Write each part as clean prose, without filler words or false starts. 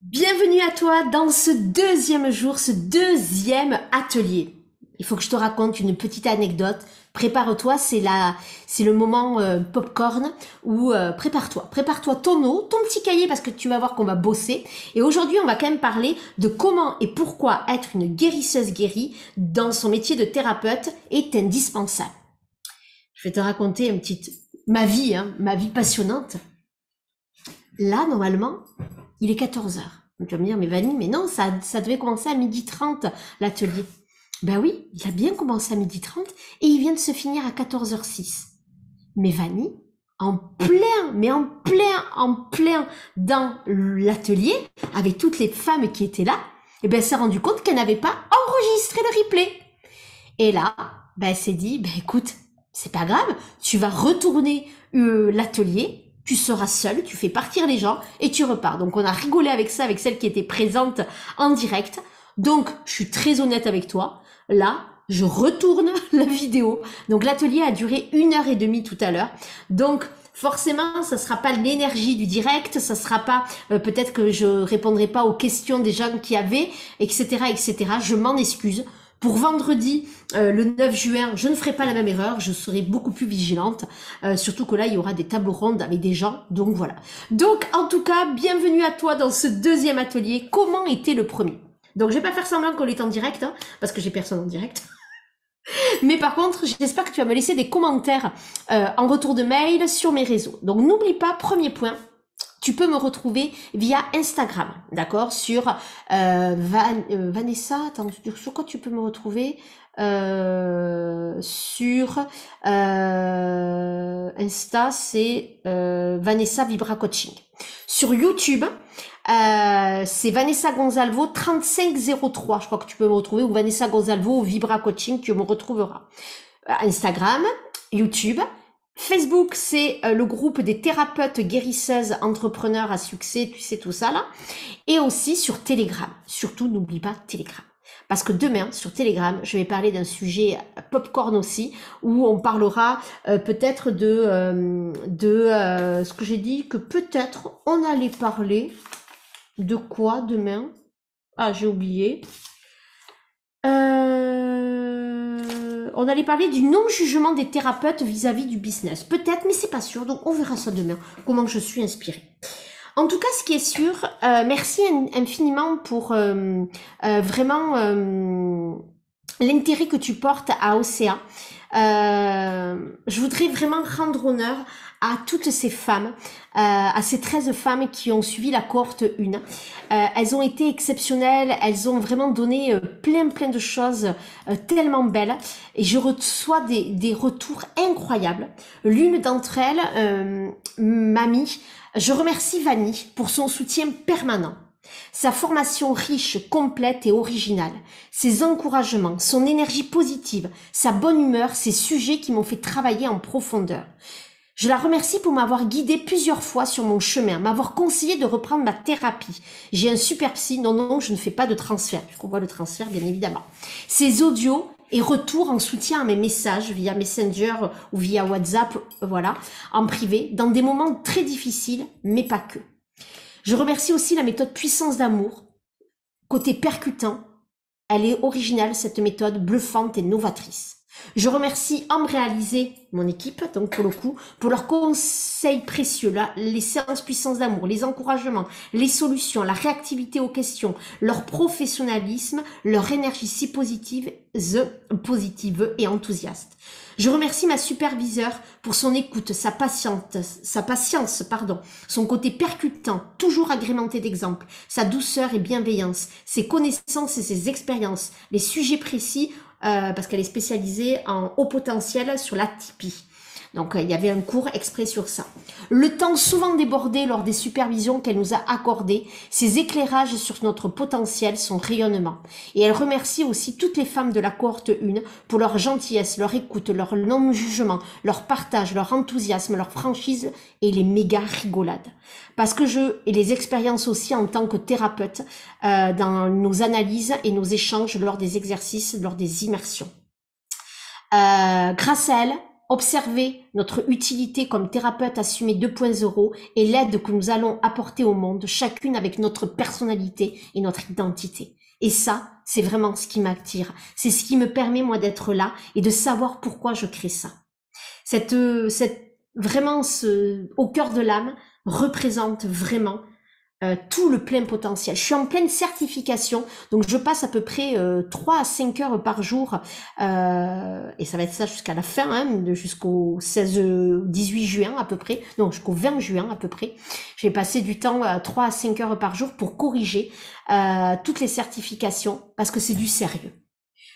Bienvenue à toi dans ce deuxième jour, ce deuxième atelier. Il faut que je te raconte une petite anecdote. Prépare-toi, c'est le moment popcorn où prépare-toi ton eau, ton petit cahier parce que tu vas voir qu'on va bosser. Et aujourd'hui, on va quand même parler de comment et pourquoi être une guérisseuse guérie dans son métier de thérapeute est indispensable. Je vais te raconter ma vie passionnante. Là, normalement, il est 14 heures. Tu vas me dire, mais Vanny, mais non, ça devait commencer à 12h30, l'atelier. Ben oui, il a bien commencé à 12h30 et il vient de se finir à 14h06. Mais Vanny, en plein dans l'atelier, avec toutes les femmes qui étaient là, et ben, elle s'est rendu compte qu'elle n'avait pas enregistré le replay. Et là, ben, elle s'est dit, ben, écoute, c'est pas grave, tu vas retourner l'atelier, tu seras seule, tu fais partir les gens et tu repars. Donc on a rigolé avec ça, avec celle qui était présente en direct. Donc je suis très honnête avec toi. Là, je retourne la vidéo. Donc l'atelier a duré 1h30 tout à l'heure. Donc forcément, ça sera pas l'énergie du direct, ça sera pas peut-être que je répondrai pas aux questions des gens qui avaient, etc., etc. Je m'en excuse. Pour vendredi, le 9 juin, je ne ferai pas la même erreur, je serai beaucoup plus vigilante, surtout que là, il y aura des tables rondes avec des gens, donc voilà. Donc, en tout cas, bienvenue à toi dans ce deuxième atelier. Comment était le premier? Donc, je vais pas faire semblant qu'on est en direct, hein, parce que j'ai personne en direct. Mais par contre, j'espère que tu vas me laisser des commentaires en retour de mail sur mes réseaux. Donc, n'oublie pas, premier point, tu peux me retrouver via Instagram, d'accord, sur Vanessa. Attends, sur quoi tu peux me retrouver? Sur Insta, c'est Vanessa Vibra Coaching. Sur YouTube, c'est Vanessa Gonzalvo 3503. Je crois que tu peux me retrouver, ou Vanessa Gonzalvo ou Vibra Coaching, tu me retrouveras. Instagram, YouTube. Facebook, c'est le groupe des thérapeutes guérisseuses entrepreneurs à succès, tu sais tout ça là. Et aussi sur Telegram. Surtout, n'oublie pas Telegram. Parce que demain, sur Telegram, je vais parler d'un sujet popcorn aussi, où on parlera peut-être de ce que j'ai dit, que peut-être on allait parler de quoi demain? Ah, j'ai oublié. On allait parler du non-jugement des thérapeutes vis-à-vis du business. Peut-être, mais c'est pas sûr. Donc, on verra ça demain, comment je suis inspirée. En tout cas, ce qui est sûr, merci infiniment pour vraiment l'intérêt que tu portes à Océan. Je voudrais vraiment rendre honneur à toutes ces femmes, à ces 13 femmes qui ont suivi la cohorte 1. Elles ont été exceptionnelles, elles ont vraiment donné plein de choses tellement belles et je reçois des retours incroyables. L'une d'entre elles, Mamie, je remercie Vanny pour son soutien permanent. Sa formation riche, complète et originale, ses encouragements, son énergie positive, sa bonne humeur, ses sujets qui m'ont fait travailler en profondeur. Je la remercie pour m'avoir guidée plusieurs fois sur mon chemin, m'avoir conseillé de reprendre ma thérapie. J'ai un super psy, non, je ne fais pas de transfert. On voit le transfert, bien évidemment. Ses audios et retours en soutien à mes messages via Messenger ou via WhatsApp, voilà, en privé, dans des moments très difficiles, mais pas que. Je remercie aussi la méthode puissance d'amour. Côté percutant, elle est originale, cette méthode bluffante et novatrice. Je remercie Ambre Réalisé, mon équipe, donc pour le coup, pour leurs conseils précieux, là, les séances puissance d'amour, les encouragements, les solutions, la réactivité aux questions, leur professionnalisme, leur énergie si positive et enthousiaste. Je remercie ma superviseure pour son écoute, sa patience, son côté percutant, toujours agrémenté d'exemples, sa douceur et bienveillance, ses connaissances et ses expériences, les sujets précis, parce qu'elle est spécialisée en haut potentiel sur la Tipeee. Donc, il y avait un cours exprès sur ça. Le temps souvent débordé lors des supervisions qu'elle nous a accordées, ses éclairages sur notre potentiel, son rayonnement. Et elle remercie aussi toutes les femmes de la cohorte 1 pour leur gentillesse, leur écoute, leur non-jugement, leur partage, leur enthousiasme, leur franchise et les méga rigolades. Parce que et les expériences aussi en tant que thérapeute, dans nos analyses et nos échanges lors des exercices, lors des immersions. Grâce à elle, observer notre utilité comme thérapeute assumé 2.0 et l'aide que nous allons apporter au monde, chacune avec notre personnalité et notre identité. Et ça, c'est vraiment ce qui m'attire. C'est ce qui me permet, moi, d'être là et de savoir pourquoi je crée ça. Vraiment, au cœur de l'âme, représente vraiment tout le plein potentiel. Je suis en pleine certification, donc je passe à peu près 3 à 5 heures par jour, et ça va être ça jusqu'à la fin, hein, jusqu'au 18 juin à peu près, non, jusqu'au 20 juin à peu près. J'ai passé du temps 3 à 5 heures par jour pour corriger toutes les certifications, parce que c'est du sérieux.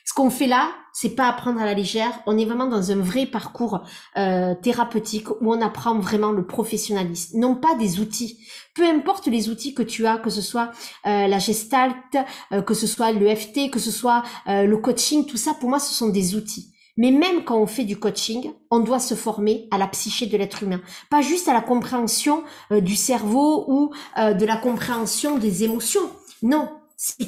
Ce qu'on fait là, c'est pas apprendre à la légère, on est vraiment dans un vrai parcours thérapeutique où on apprend vraiment le professionnalisme, non pas des outils. Peu importe les outils que tu as, que ce soit la gestalt, que ce soit l'EFT, que ce soit le coaching, tout ça, pour moi, ce sont des outils. Mais même quand on fait du coaching, on doit se former à la psyché de l'être humain, pas juste à la compréhension du cerveau ou de la compréhension des émotions. Non.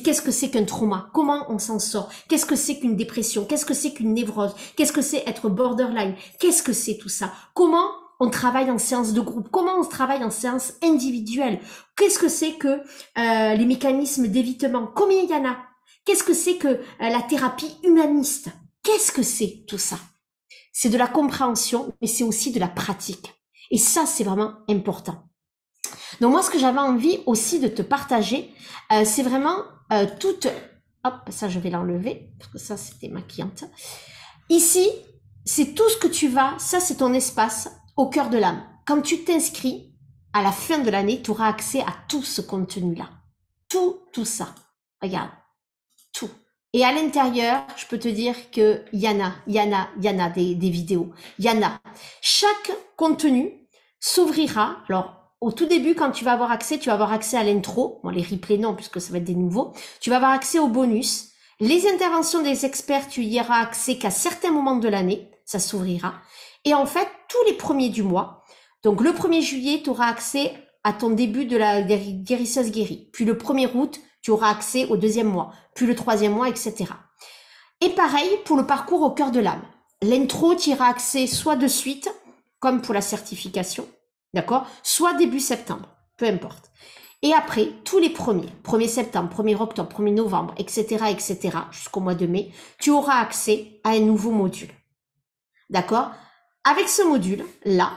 Qu'est-ce que c'est qu'un trauma? Comment on s'en sort? Qu'est-ce que c'est qu'une dépression? Qu'est-ce que c'est qu'une névrose? Qu'est-ce que c'est être borderline? Qu'est-ce que c'est tout ça? Comment on travaille en séance de groupe? Comment on travaille en séance individuelle? Qu'est-ce que c'est que les mécanismes d'évitement? Combien il y en a? Qu'est-ce que c'est que la thérapie humaniste? Qu'est-ce que c'est tout ça? C'est de la compréhension, mais c'est aussi de la pratique. Et ça, c'est vraiment important. Donc moi, ce que j'avais envie aussi de te partager, c'est vraiment toute... Hop, ça je vais l'enlever, parce que ça c'était maquillante. Ici, c'est tout ce que tu vas, ça c'est ton espace au cœur de l'âme. Quand tu t'inscris, à la fin de l'année, tu auras accès à tout ce contenu-là. Tout ça. Regarde, tout. Et à l'intérieur, je peux te dire que y en a des vidéos. Il y en a. Chaque contenu s'ouvrira, alors au tout début, quand tu vas avoir accès à l'intro. Bon, les replays non, puisque ça va être des nouveaux. Tu vas avoir accès aux bonus. Les interventions des experts, tu y auras accès qu'à certains moments de l'année. Ça s'ouvrira. Et en fait, tous les premiers du mois. Donc, le 1er juillet, tu auras accès à ton début de la guérisseuse guérie. Puis le 1er août, tu auras accès au 2e mois. Puis le 3e mois, etc. Et pareil pour le parcours au cœur de l'âme. L'intro, tu y auras accès soit de suite, comme pour la certification. D'accord? Soit début septembre, peu importe. Et après, tous les 1er septembre, 1er octobre, 1er novembre, etc., jusqu'au mois de mai, tu auras accès à un nouveau module. D'accord? Avec ce module-là,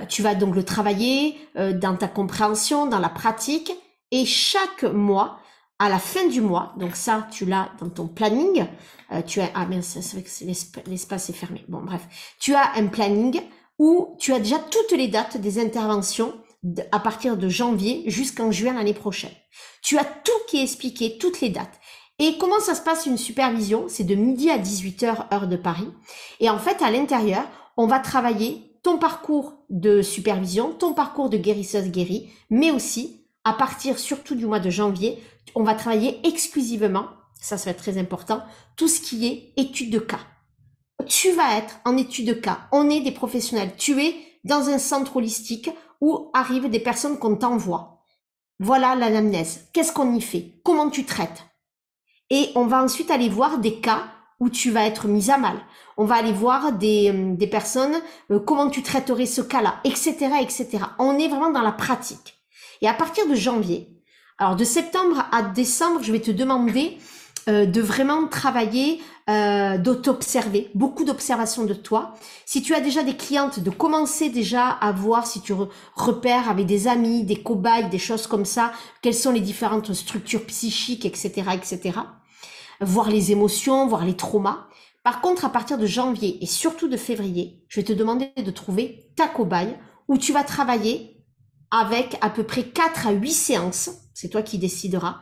tu vas donc le travailler dans ta compréhension, dans la pratique, et chaque mois, à la fin du mois, donc ça, tu l'as dans ton planning, ah mince, c'est vrai que l'espace est fermé. Bon, bref. Tu as un planning où tu as déjà toutes les dates des interventions à partir de janvier jusqu'en juin l'année prochaine. Tu as tout qui est expliqué, toutes les dates. Et comment ça se passe une supervision? C'est de midi à 18h, heure de Paris. Et en fait, à l'intérieur, on va travailler ton parcours de supervision, ton parcours de guérisseuse guérie, mais aussi, à partir surtout du mois de janvier, on va travailler exclusivement, ça va être très important, tout ce qui est étude de cas. Tu vas être en étude de cas. On est des professionnels. Tu es dans un centre holistique où arrivent des personnes qu'on t'envoie. Voilà l'anamnèse. Qu'est-ce qu'on y fait? Comment tu traites? Et on va ensuite aller voir des cas où tu vas être mise à mal. On va aller voir des personnes, comment tu traiterais ce cas-là, etc., etc. On est vraiment dans la pratique. Et à partir de janvier, alors de septembre à décembre, je vais te demander de vraiment travailler, d'auto-observer, beaucoup d'observations de toi. Si tu as déjà des clientes, de commencer déjà à voir si tu repères avec des amis, des cobayes, des choses comme ça, quelles sont les différentes structures psychiques, etc., etc. Voir les émotions, voir les traumas. Par contre, à partir de janvier et surtout de février, je vais te demander de trouver ta cobaye où tu vas travailler avec à peu près 4 à 8 séances. C'est toi qui décideras.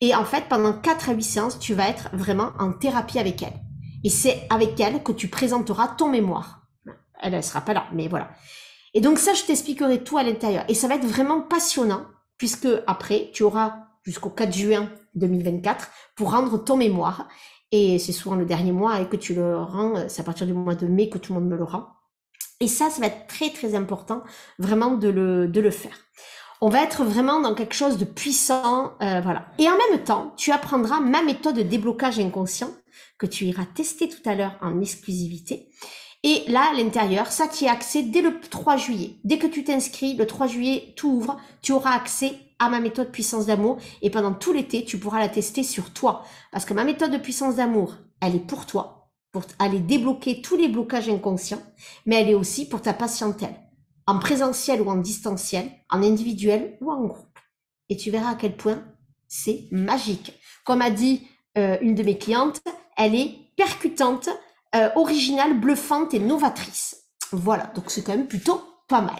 Et en fait, pendant 4 à 8 séances, tu vas être vraiment en thérapie avec elle. Et c'est avec elle que tu présenteras ton mémoire. Elle ne sera pas là, mais voilà. Et donc ça, je t'expliquerai tout à l'intérieur. Et ça va être vraiment passionnant, puisque après, tu auras jusqu'au 4 juin 2024 pour rendre ton mémoire. Et c'est souvent le dernier mois et que tu le rends, c'est à partir du mois de mai que tout le monde me le rend. Et ça va être très très important vraiment de le faire. On va être vraiment dans quelque chose de puissant, voilà. Et en même temps, tu apprendras ma méthode de déblocage inconscient que tu iras tester tout à l'heure en exclusivité. Et là, à l'intérieur, ça, tu y as accès dès le 3 juillet. Dès que tu t'inscris, le 3 juillet, tout ouvre, tu auras accès à ma méthode puissance d'amour. Et pendant tout l'été, tu pourras la tester sur toi. Parce que ma méthode de puissance d'amour, elle est pour toi, pour aller débloquer tous les blocages inconscients, mais elle est aussi pour ta patientèle, en présentiel ou en distanciel, en individuel ou en groupe. Et tu verras à quel point c'est magique. Comme a dit une de mes clientes, elle est percutante, originale, bluffante et novatrice. Voilà, donc c'est quand même plutôt pas mal.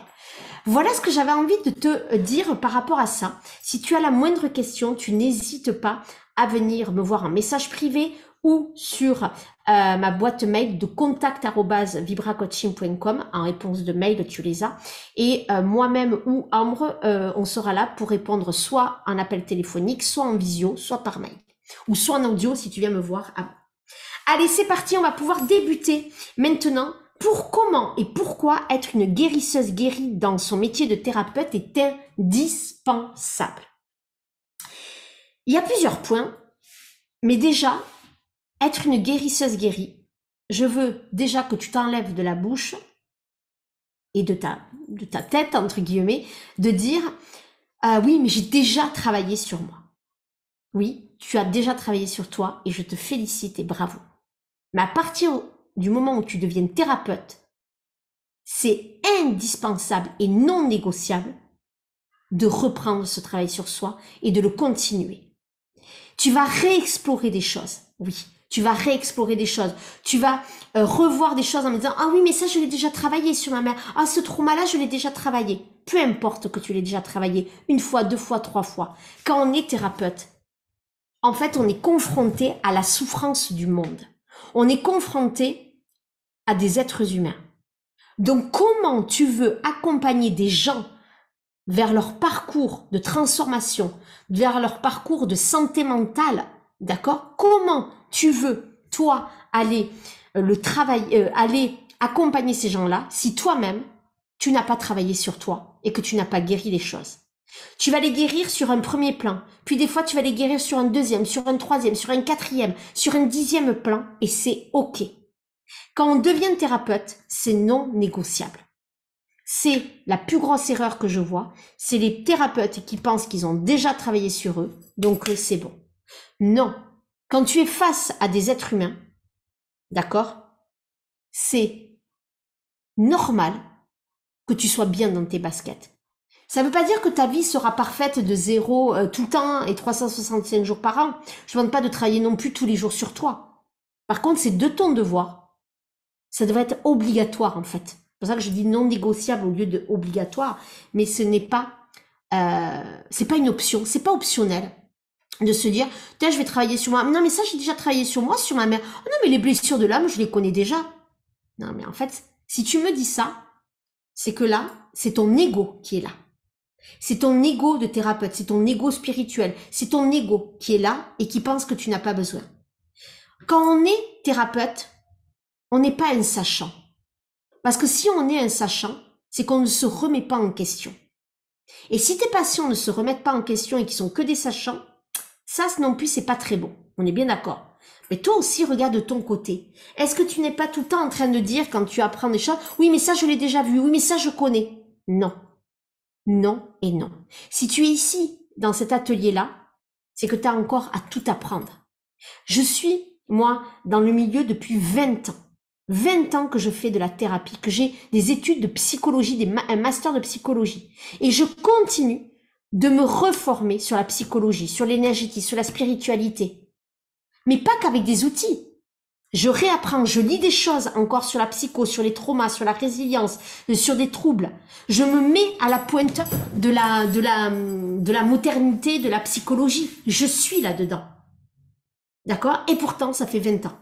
Voilà ce que j'avais envie de te dire par rapport à ça. Si tu as la moindre question, tu n'hésites pas à venir me voir en message privé ou sur ma boîte mail de contact@vibracoaching.com. En réponse de mail, tu les as. Et moi-même ou Ambre, on sera là pour répondre soit en appel téléphonique, soit en visio, soit par mail. Ou soit en audio si tu viens me voir avant. Allez, c'est parti, on va pouvoir débuter maintenant pour comment et pourquoi être une guérisseuse guérie dans son métier de thérapeute est indispensable. Il y a plusieurs points, mais déjà, être une guérisseuse guérie, je veux déjà que tu t'enlèves de la bouche et de ta tête, entre guillemets, de dire oui, mais j'ai déjà travaillé sur moi. Oui, tu as déjà travaillé sur toi et je te félicite et bravo. Mais à partir du moment où tu deviens thérapeute, c'est indispensable et non négociable de reprendre ce travail sur soi et de le continuer. Tu vas réexplorer des choses, oui, tu vas réexplorer des choses, tu vas revoir des choses en me disant « Ah oui, mais ça, je l'ai déjà travaillé sur ma mère. Ah, ce trauma-là, je l'ai déjà travaillé. » Peu importe que tu l'aies déjà travaillé une fois, deux fois, trois fois. Quand on est thérapeute, en fait, on est confronté à la souffrance du monde. On est confronté à des êtres humains. Donc, comment tu veux accompagner des gens vers leur parcours de transformation, vers leur parcours de santé mentale, d'accord? Comment tu veux, toi, aller aller accompagner ces gens-là si toi-même, tu n'as pas travaillé sur toi et que tu n'as pas guéri les choses? Tu vas les guérir sur un premier plan, puis des fois tu vas les guérir sur un deuxième, sur un troisième, sur un quatrième, sur un 10e plan, et c'est ok. Quand on devient thérapeute, c'est non négociable. C'est la plus grosse erreur que je vois, c'est les thérapeutes qui pensent qu'ils ont déjà travaillé sur eux, donc c'est bon. Non, quand tu es face à des êtres humains, d'accord, c'est normal que tu sois bien dans tes baskets. Ça ne veut pas dire que ta vie sera parfaite de zéro tout le temps et 365 jours par an. Je ne demande pas de travailler non plus tous les jours sur toi. Par contre, c'est de ton devoir. Ça devrait être obligatoire en fait. C'est pour ça que je dis non négociable au lieu de obligatoire. Mais ce n'est pas, c'est pas une option, c'est pas optionnel de se dire, tiens, je vais travailler sur moi. Non, mais ça, j'ai déjà travaillé sur moi, sur ma mère. Oh, non, mais les blessures de l'âme, je les connais déjà. Non, mais en fait, si tu me dis ça, c'est que là, c'est ton ego qui est là. C'est ton ego de thérapeute, c'est ton ego spirituel, c'est ton ego qui est là et qui pense que tu n'as pas besoin. Quand on est thérapeute, on n'est pas un sachant. Parce que si on est un sachant, c'est qu'on ne se remet pas en question. Et si tes patients ne se remettent pas en question et qu'ils sont que des sachants, ça non plus c'est pas très bon. On est bien d'accord. Mais toi aussi regarde de ton côté. Est-ce que tu n'es pas tout le temps en train de dire quand tu apprends des choses, oui mais ça je l'ai déjà vu, oui mais ça je connais. Non. Non et non. Si tu es ici, dans cet atelier-là, c'est que tu as encore à tout apprendre. Je suis, moi, dans le milieu depuis 20 ans. 20 ans que je fais de la thérapie, que j'ai des études de psychologie, un master de psychologie. Et je continue de me reformer sur la psychologie, sur l'énergétique, sur la spiritualité. Mais pas qu'avec des outils. Je réapprends, je lis des choses encore sur la psycho, sur les traumas, sur la résilience, sur des troubles. Je me mets à la pointe de la modernité, de la psychologie. Je suis là-dedans. D'accord? Et pourtant, ça fait 20 ans.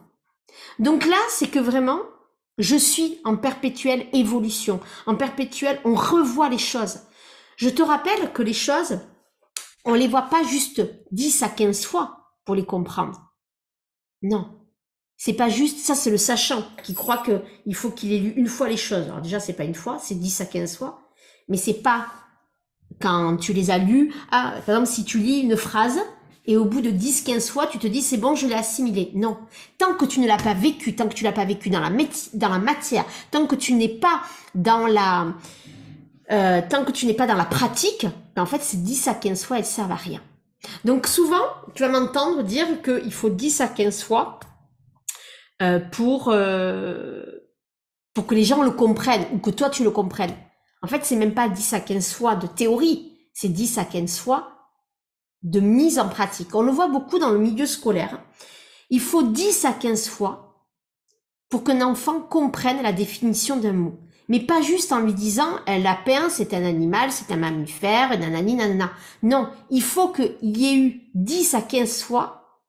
Donc là, c'est que vraiment, je suis en perpétuelle évolution. En perpétuelle, on revoit les choses. Je te rappelle que les choses, on les voit pas juste 10 à 15 fois pour les comprendre. Non. C'est pas juste, ça c'est le sachant qui croit que il faut qu'il ait lu une fois les choses. Alors déjà c'est pas une fois, c'est 10 à 15 fois, mais c'est pas quand tu les as lues. Ah, par exemple si tu lis une phrase et au bout de 10-15 fois, tu te dis c'est bon, je l'ai assimilé. Non. Tant que tu ne l'as pas vécu, tant que tu l'as pas vécu dans la matière, tant que tu n'es pas dans la pratique, ben en fait, ces 10 à 15 fois, elles servent à rien. Donc souvent, tu vas m'entendre dire qu'il faut 10 à 15 fois pour que les gens le comprennent ou que toi tu le comprennes. En fait, c'est même pas 10 à 15 fois de théorie, c'est 10 à 15 fois de mise en pratique. On le voit beaucoup dans le milieu scolaire. Il faut 10 à 15 fois pour qu'un enfant comprenne la définition d'un mot. Mais pas juste en lui disant un lapin c'est un animal, c'est un mammifère, nanani nanana. Non, il faut qu'il y ait eu 10 à 15 fois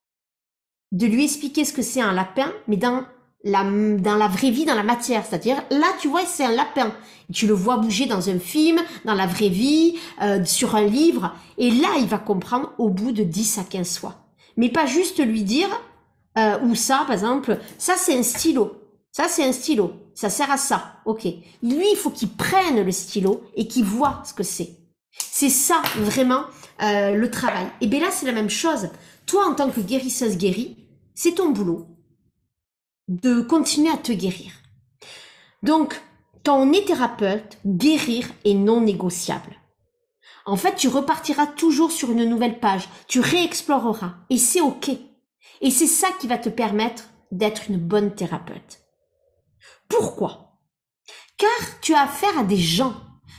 de lui expliquer ce que c'est un lapin, mais dans la vraie vie, dans la matière. C'est-à-dire, là, tu vois, c'est un lapin. Tu le vois bouger dans un film, dans la vraie vie, sur un livre. Et là, il va comprendre au bout de 10 à 15 fois. Mais pas juste lui dire, ou ça, par exemple, ça c'est un stylo. Ça c'est un stylo. Ça sert à ça. Ok. Lui, il faut qu'il prenne le stylo et qu'il voit ce que c'est. C'est ça, vraiment, le travail. Et bien là, c'est la même chose. Toi, en tant que guérisseuse guérie, c'est ton boulot de continuer à te guérir. Donc, quand on est thérapeute, guérir est non négociable. En fait, tu repartiras toujours sur une nouvelle page, tu réexploreras, et c'est ok. Et c'est ça qui va te permettre d'être une bonne thérapeute. Pourquoi? Car tu as affaire à des gens,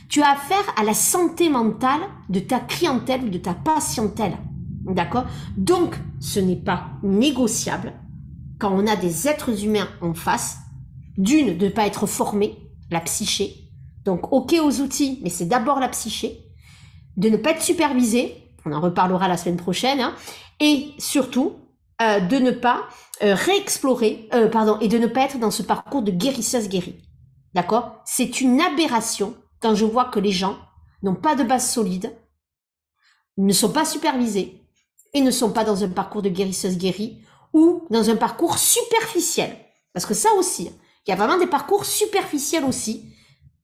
tu as affaire à la santé mentale de ta clientèle ou de ta patientèle. D'accord? Donc, ce n'est pas négociable quand on a des êtres humains en face, d'une, de ne pas être formé, la psyché. Donc, ok aux outils, mais c'est d'abord la psyché. De ne pas être supervisé, on en reparlera la semaine prochaine, hein, et surtout, de ne pas réexplorer, et de ne pas être dans ce parcours de guérisseuse guérie. D'accord? C'est une aberration quand je vois que les gens n'ont pas de base solide, ne sont pas supervisés, et ne sont pas dans un parcours de guérisseuse guérie, ou dans un parcours superficiel. Parce que ça aussi, il y a vraiment des parcours superficiels aussi.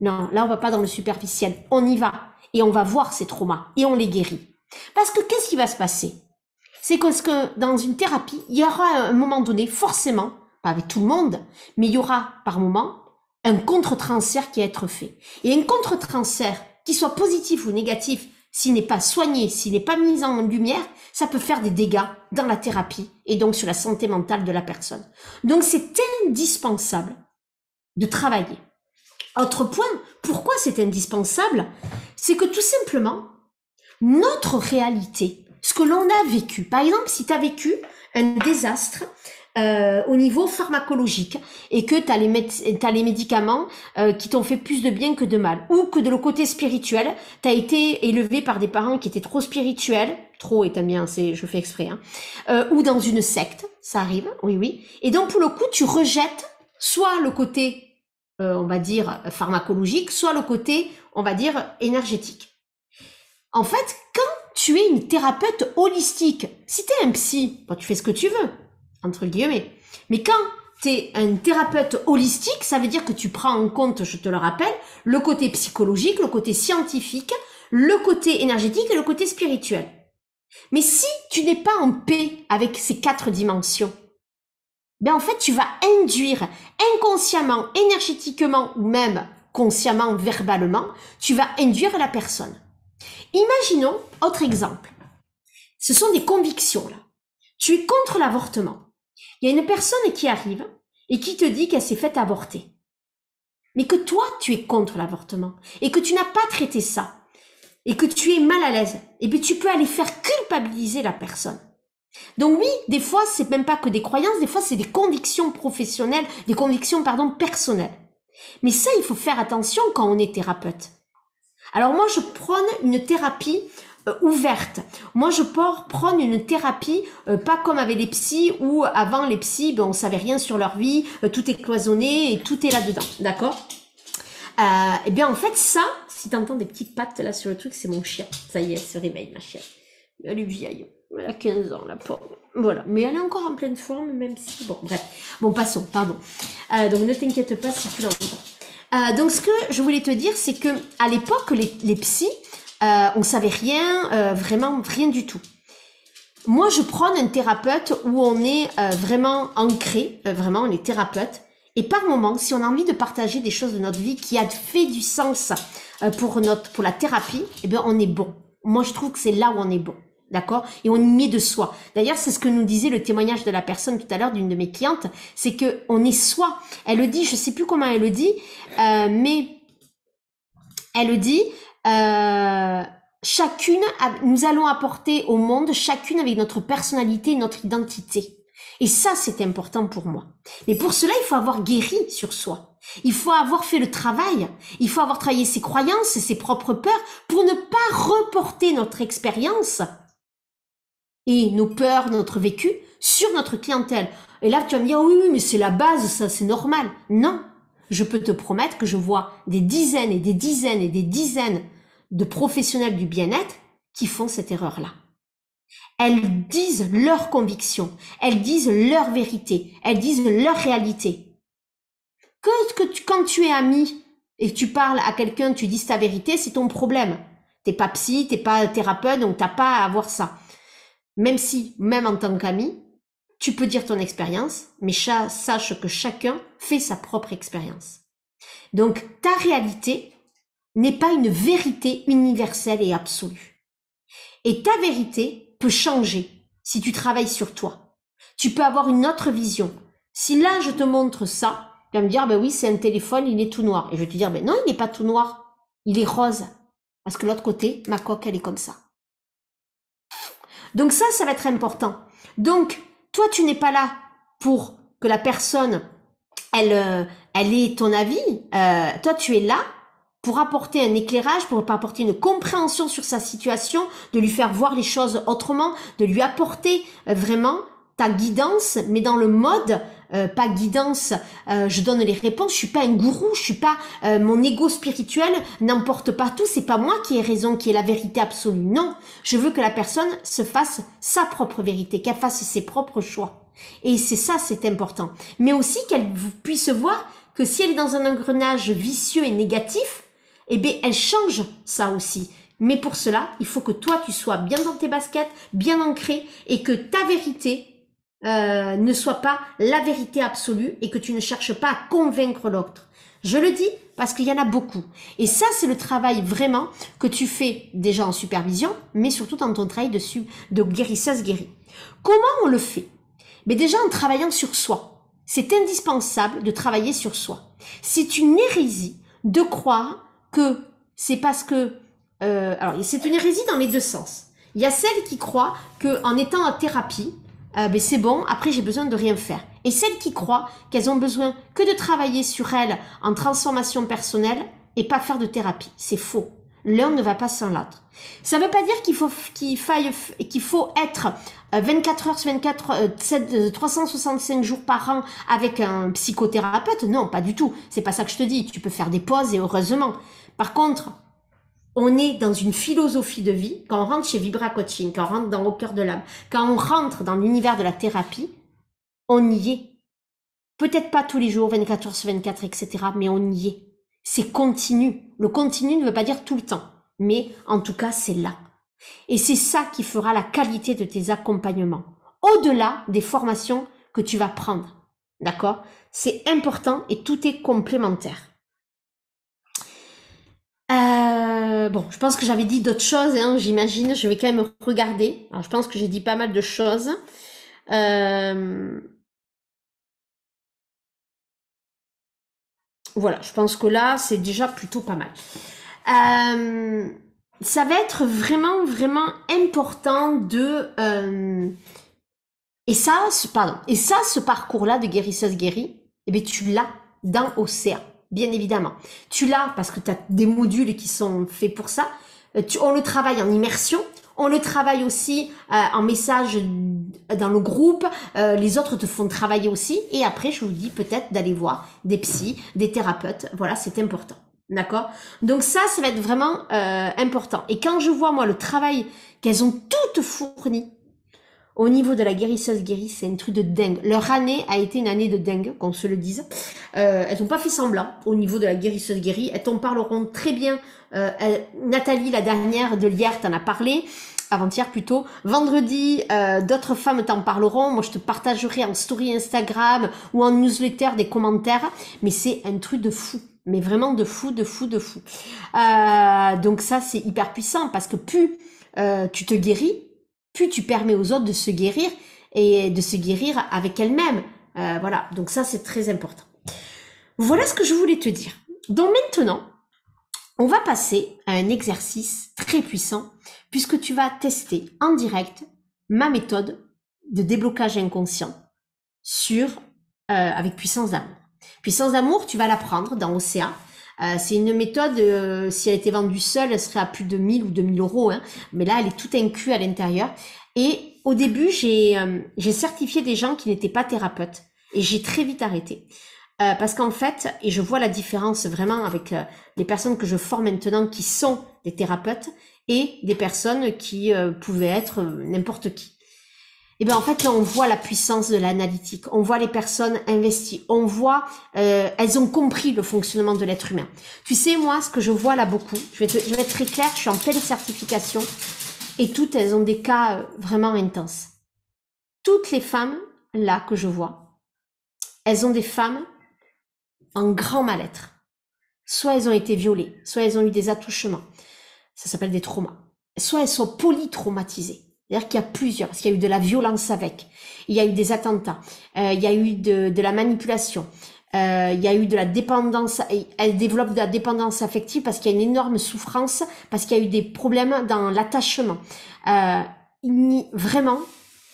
Non, là on va pas dans le superficiel, on y va. Et on va voir ces traumas, et on les guérit. Parce que qu'est-ce qui va se passer? C'est que dans une thérapie, il y aura à un moment donné, forcément, pas avec tout le monde, mais il y aura par moment un contre-transfert qui va être fait. Et un contre-transfert, qui soit positif ou négatif, s'il n'est pas soigné, s'il n'est pas mis en lumière, ça peut faire des dégâts dans la thérapie et donc sur la santé mentale de la personne. Donc c'est indispensable de travailler. Autre point, pourquoi c'est indispensable? C'est que tout simplement, notre réalité, ce que l'on a vécu, par exemple, si tu as vécu un désastre au niveau pharmacologique et que tu as les médicaments qui t'ont fait plus de bien que de mal, ou que de le côté spirituel, tu as été élevé par des parents qui étaient trop spirituels, trop étant bien, je fais exprès, hein, ou dans une secte, ça arrive, oui, oui, et donc pour le coup, tu rejettes soit le côté, on va dire, pharmacologique, soit le côté, on va dire, énergétique. En fait, quand tu es une thérapeute holistique, si tu es un psy, bon, tu fais ce que tu veux, entre guillemets. Mais quand tu es un thérapeute holistique, ça veut dire que tu prends en compte, je te le rappelle, le côté psychologique, le côté scientifique, le côté énergétique et le côté spirituel. Mais si tu n'es pas en paix avec ces 4 dimensions, ben en fait, tu vas induire inconsciemment, énergétiquement ou même consciemment, verbalement, tu vas induire la personne. Imaginons, autre exemple, ce sont des convictions là. Tu es contre l'avortement. Il y a une personne qui arrive et qui te dit qu'elle s'est faite avorter. Mais que toi, tu es contre l'avortement et que tu n'as pas traité ça et que tu es mal à l'aise, et bien tu peux aller faire culpabiliser la personne. Donc oui, des fois, c'est même pas que des croyances, des fois, c'est des convictions professionnelles, des convictions, personnelles. Mais ça, il faut faire attention quand on est thérapeute. Alors moi, je prône une thérapie ouverte. Moi, je prône une thérapie pas comme avec les psys où avant les psys, ben, on savait rien sur leur vie, tout est cloisonné et tout est là-dedans, d'accord? Et bien en fait ça, si t'entends des petites pattes là sur le truc, c'est mon chien. Ça y est, elle se réveille ma chienne. Elle est vieille, elle a 15 ans la pauvre. Voilà, mais elle est encore en pleine forme même si... Bon bref, bon passons, pardon. Donc ne t'inquiète pas si tu l'entends. Donc ce que je voulais te dire, c'est que à l'époque les psys, on savait rien, vraiment rien du tout. Moi, je prône un thérapeute où on est vraiment ancré, vraiment, on est thérapeute. Et par moment, si on a envie de partager des choses de notre vie qui a fait du sens pour la thérapie, eh bien, on est bon. Moi, je trouve que c'est là où on est bon. D'accord? Et on y met de soi. D'ailleurs, c'est ce que nous disait le témoignage de la personne tout à l'heure d'une de mes clientes, c'est que on est soi. Elle le dit, je sais plus comment elle le dit, mais elle le dit, chacune, nous allons apporter au monde, chacune avec notre personnalité, notre identité. Et ça, c'est important pour moi. Mais pour cela, il faut avoir guéri sur soi. Il faut avoir fait le travail. Il faut avoir travaillé ses croyances, ses propres peurs pour ne pas reporter notre expérience et nos peurs, notre vécu sur notre clientèle. Et là, tu vas me dire, oui, mais c'est la base, ça, c'est normal. Non. Je peux te promettre que je vois des dizaines et des dizaines et des dizaines de professionnels du bien-être qui font cette erreur-là. Elles disent leurs convictions, elles disent leur vérité, elles disent leur réalité. Quand tu es ami et que tu parles à quelqu'un, tu dis ta vérité, c'est ton problème. T'es pas psy, t'es pas thérapeute, donc t'as pas à avoir ça. Même si, même en tant qu'ami, tu peux dire ton expérience, mais sache que chacun fait sa propre expérience. Donc, ta réalité n'est pas une vérité universelle et absolue. Et ta vérité peut changer si tu travailles sur toi. Tu peux avoir une autre vision. Si là, je te montre ça, tu vas me dire, ben oui, c'est un téléphone, il est tout noir. Et je vais te dire, ben non, il n'est pas tout noir. Il est rose. Parce que l'autre côté, ma coque, elle est comme ça. Donc ça va être important. Donc, toi, tu n'es pas là pour que la personne, elle ait ton avis. Toi, tu es là pour apporter un éclairage, pour apporter une compréhension sur sa situation, de lui faire voir les choses autrement, de lui apporter vraiment ta guidance, mais dans le mode pas guidance, je donne les réponses, je suis pas un gourou, je suis pas mon ego spirituel n'emporte pas tout, c'est pas moi qui ai raison, qui ai la vérité absolue. Non, je veux que la personne se fasse sa propre vérité, qu'elle fasse ses propres choix. Et c'est ça, c'est important. Mais aussi qu'elle puisse voir que si elle est dans un engrenage vicieux et négatif, eh bien, elle change ça aussi. Mais pour cela, il faut que toi, tu sois bien dans tes baskets, bien ancré, et que ta vérité ne soit pas la vérité absolue et que tu ne cherches pas à convaincre l'autre. Je le dis parce qu'il y en a beaucoup. Et ça, c'est le travail vraiment que tu fais déjà en supervision, mais surtout dans ton travail de guérisseuse guérie. Comment on le fait? Mais déjà en travaillant sur soi. C'est indispensable de travailler sur soi. C'est une hérésie de croire que c'est parce que... alors, c'est une hérésie dans les deux sens. Il y a celles qui croient qu'en étant en thérapie, ben c'est bon, après j'ai besoin de rien faire. Et celles qui croient qu'elles ont besoin que de travailler sur elles en transformation personnelle et pas faire de thérapie. C'est faux. L'un ne va pas sans l'autre. Ça ne veut pas dire qu'il faut être 24 heures sur 24, 365 jours par an avec un psychothérapeute. Non, pas du tout. C'est pas ça que je te dis. Tu peux faire des pauses et heureusement. Par contre, on est dans une philosophie de vie, quand on rentre chez Vibra Coaching, quand on rentre dans Au cœur de l'âme, quand on rentre dans l'univers de la thérapie, on y est. Peut-être pas tous les jours, 24 heures sur 24, etc., mais on y est. C'est continu. Le continu ne veut pas dire tout le temps, mais en tout cas, c'est là. Et c'est ça qui fera la qualité de tes accompagnements, au-delà des formations que tu vas prendre. D'accord? C'est important et tout est complémentaire. Bon, je pense que j'avais dit d'autres choses, hein, j'imagine. Je vais quand même regarder. Alors, je pense que j'ai dit pas mal de choses. Voilà, je pense que là, c'est déjà plutôt pas mal. Ça va être vraiment, vraiment important de... Et ça, ce parcours-là de guérisseuse guérie, eh bien, tu l'as dans Océan. Bien évidemment. Tu l'as parce que tu as des modules qui sont faits pour ça. On le travaille en immersion. On le travaille aussi en message dans le groupe. Les autres te font travailler aussi. Et après, je vous dis peut-être d'aller voir des psys, des thérapeutes. Voilà, c'est important. D'accord? Donc ça va être vraiment important. Et quand je vois, moi, le travail qu'elles ont toutes fourni au niveau de la guérisseuse guérie, c'est un truc de dingue. Leur année a été une année de dingue, qu'on se le dise. Elles n'ont pas fait semblant au niveau de la guérisseuse guérie. Elles t'en parleront très bien. Nathalie, la dernière de l'hier, t'en a parlé. avant-hier plutôt. Vendredi, d'autres femmes t'en parleront. Moi, je te partagerai en story Instagram ou en newsletter des commentaires. Mais c'est un truc de fou. Mais vraiment de fou, de fou, de fou. Donc ça, c'est hyper puissant parce que plus tu te guéris, plus tu permets aux autres de se guérir et de se guérir avec elles-mêmes. Voilà, donc ça, c'est très important. Voilà ce que je voulais te dire. Donc maintenant, on va passer à un exercice très puissant puisque tu vas tester en direct ma méthode de déblocage inconscient avec puissance d'amour. Puissance d'amour, tu vas l'apprendre dans Océa. C'est une méthode, si elle était vendue seule, elle serait à plus de 1000 ou 2000 euros. Hein, mais là, elle est tout inclus à l'intérieur. Et au début, j'ai certifié des gens qui n'étaient pas thérapeutes. Et j'ai très vite arrêté. Parce qu'en fait, et je vois la différence vraiment avec les personnes que je forme maintenant qui sont des thérapeutes et des personnes qui pouvaient être n'importe qui. Et bien en fait là on voit la puissance de l'analytique, on voit les personnes investies, on voit elles ont compris le fonctionnement de l'être humain. Tu sais moi ce que je vois là beaucoup, je vais être très claire, je suis en pleine certification et toutes elles ont des cas vraiment intenses. Toutes les femmes là que je vois, elles ont des femmes en grand mal-être. Soit elles ont été violées, soit elles ont eu des attouchements, ça s'appelle des traumas, soit elles sont polytraumatisées. C'est-à-dire qu'il y a plusieurs, parce qu'il y a eu de la violence avec, il y a eu des attentats, il y a eu de la manipulation, il y a eu de la dépendance, elle développe de la dépendance affective parce qu'il y a une énorme souffrance, parce qu'il y a eu des problèmes dans l'attachement. Vraiment,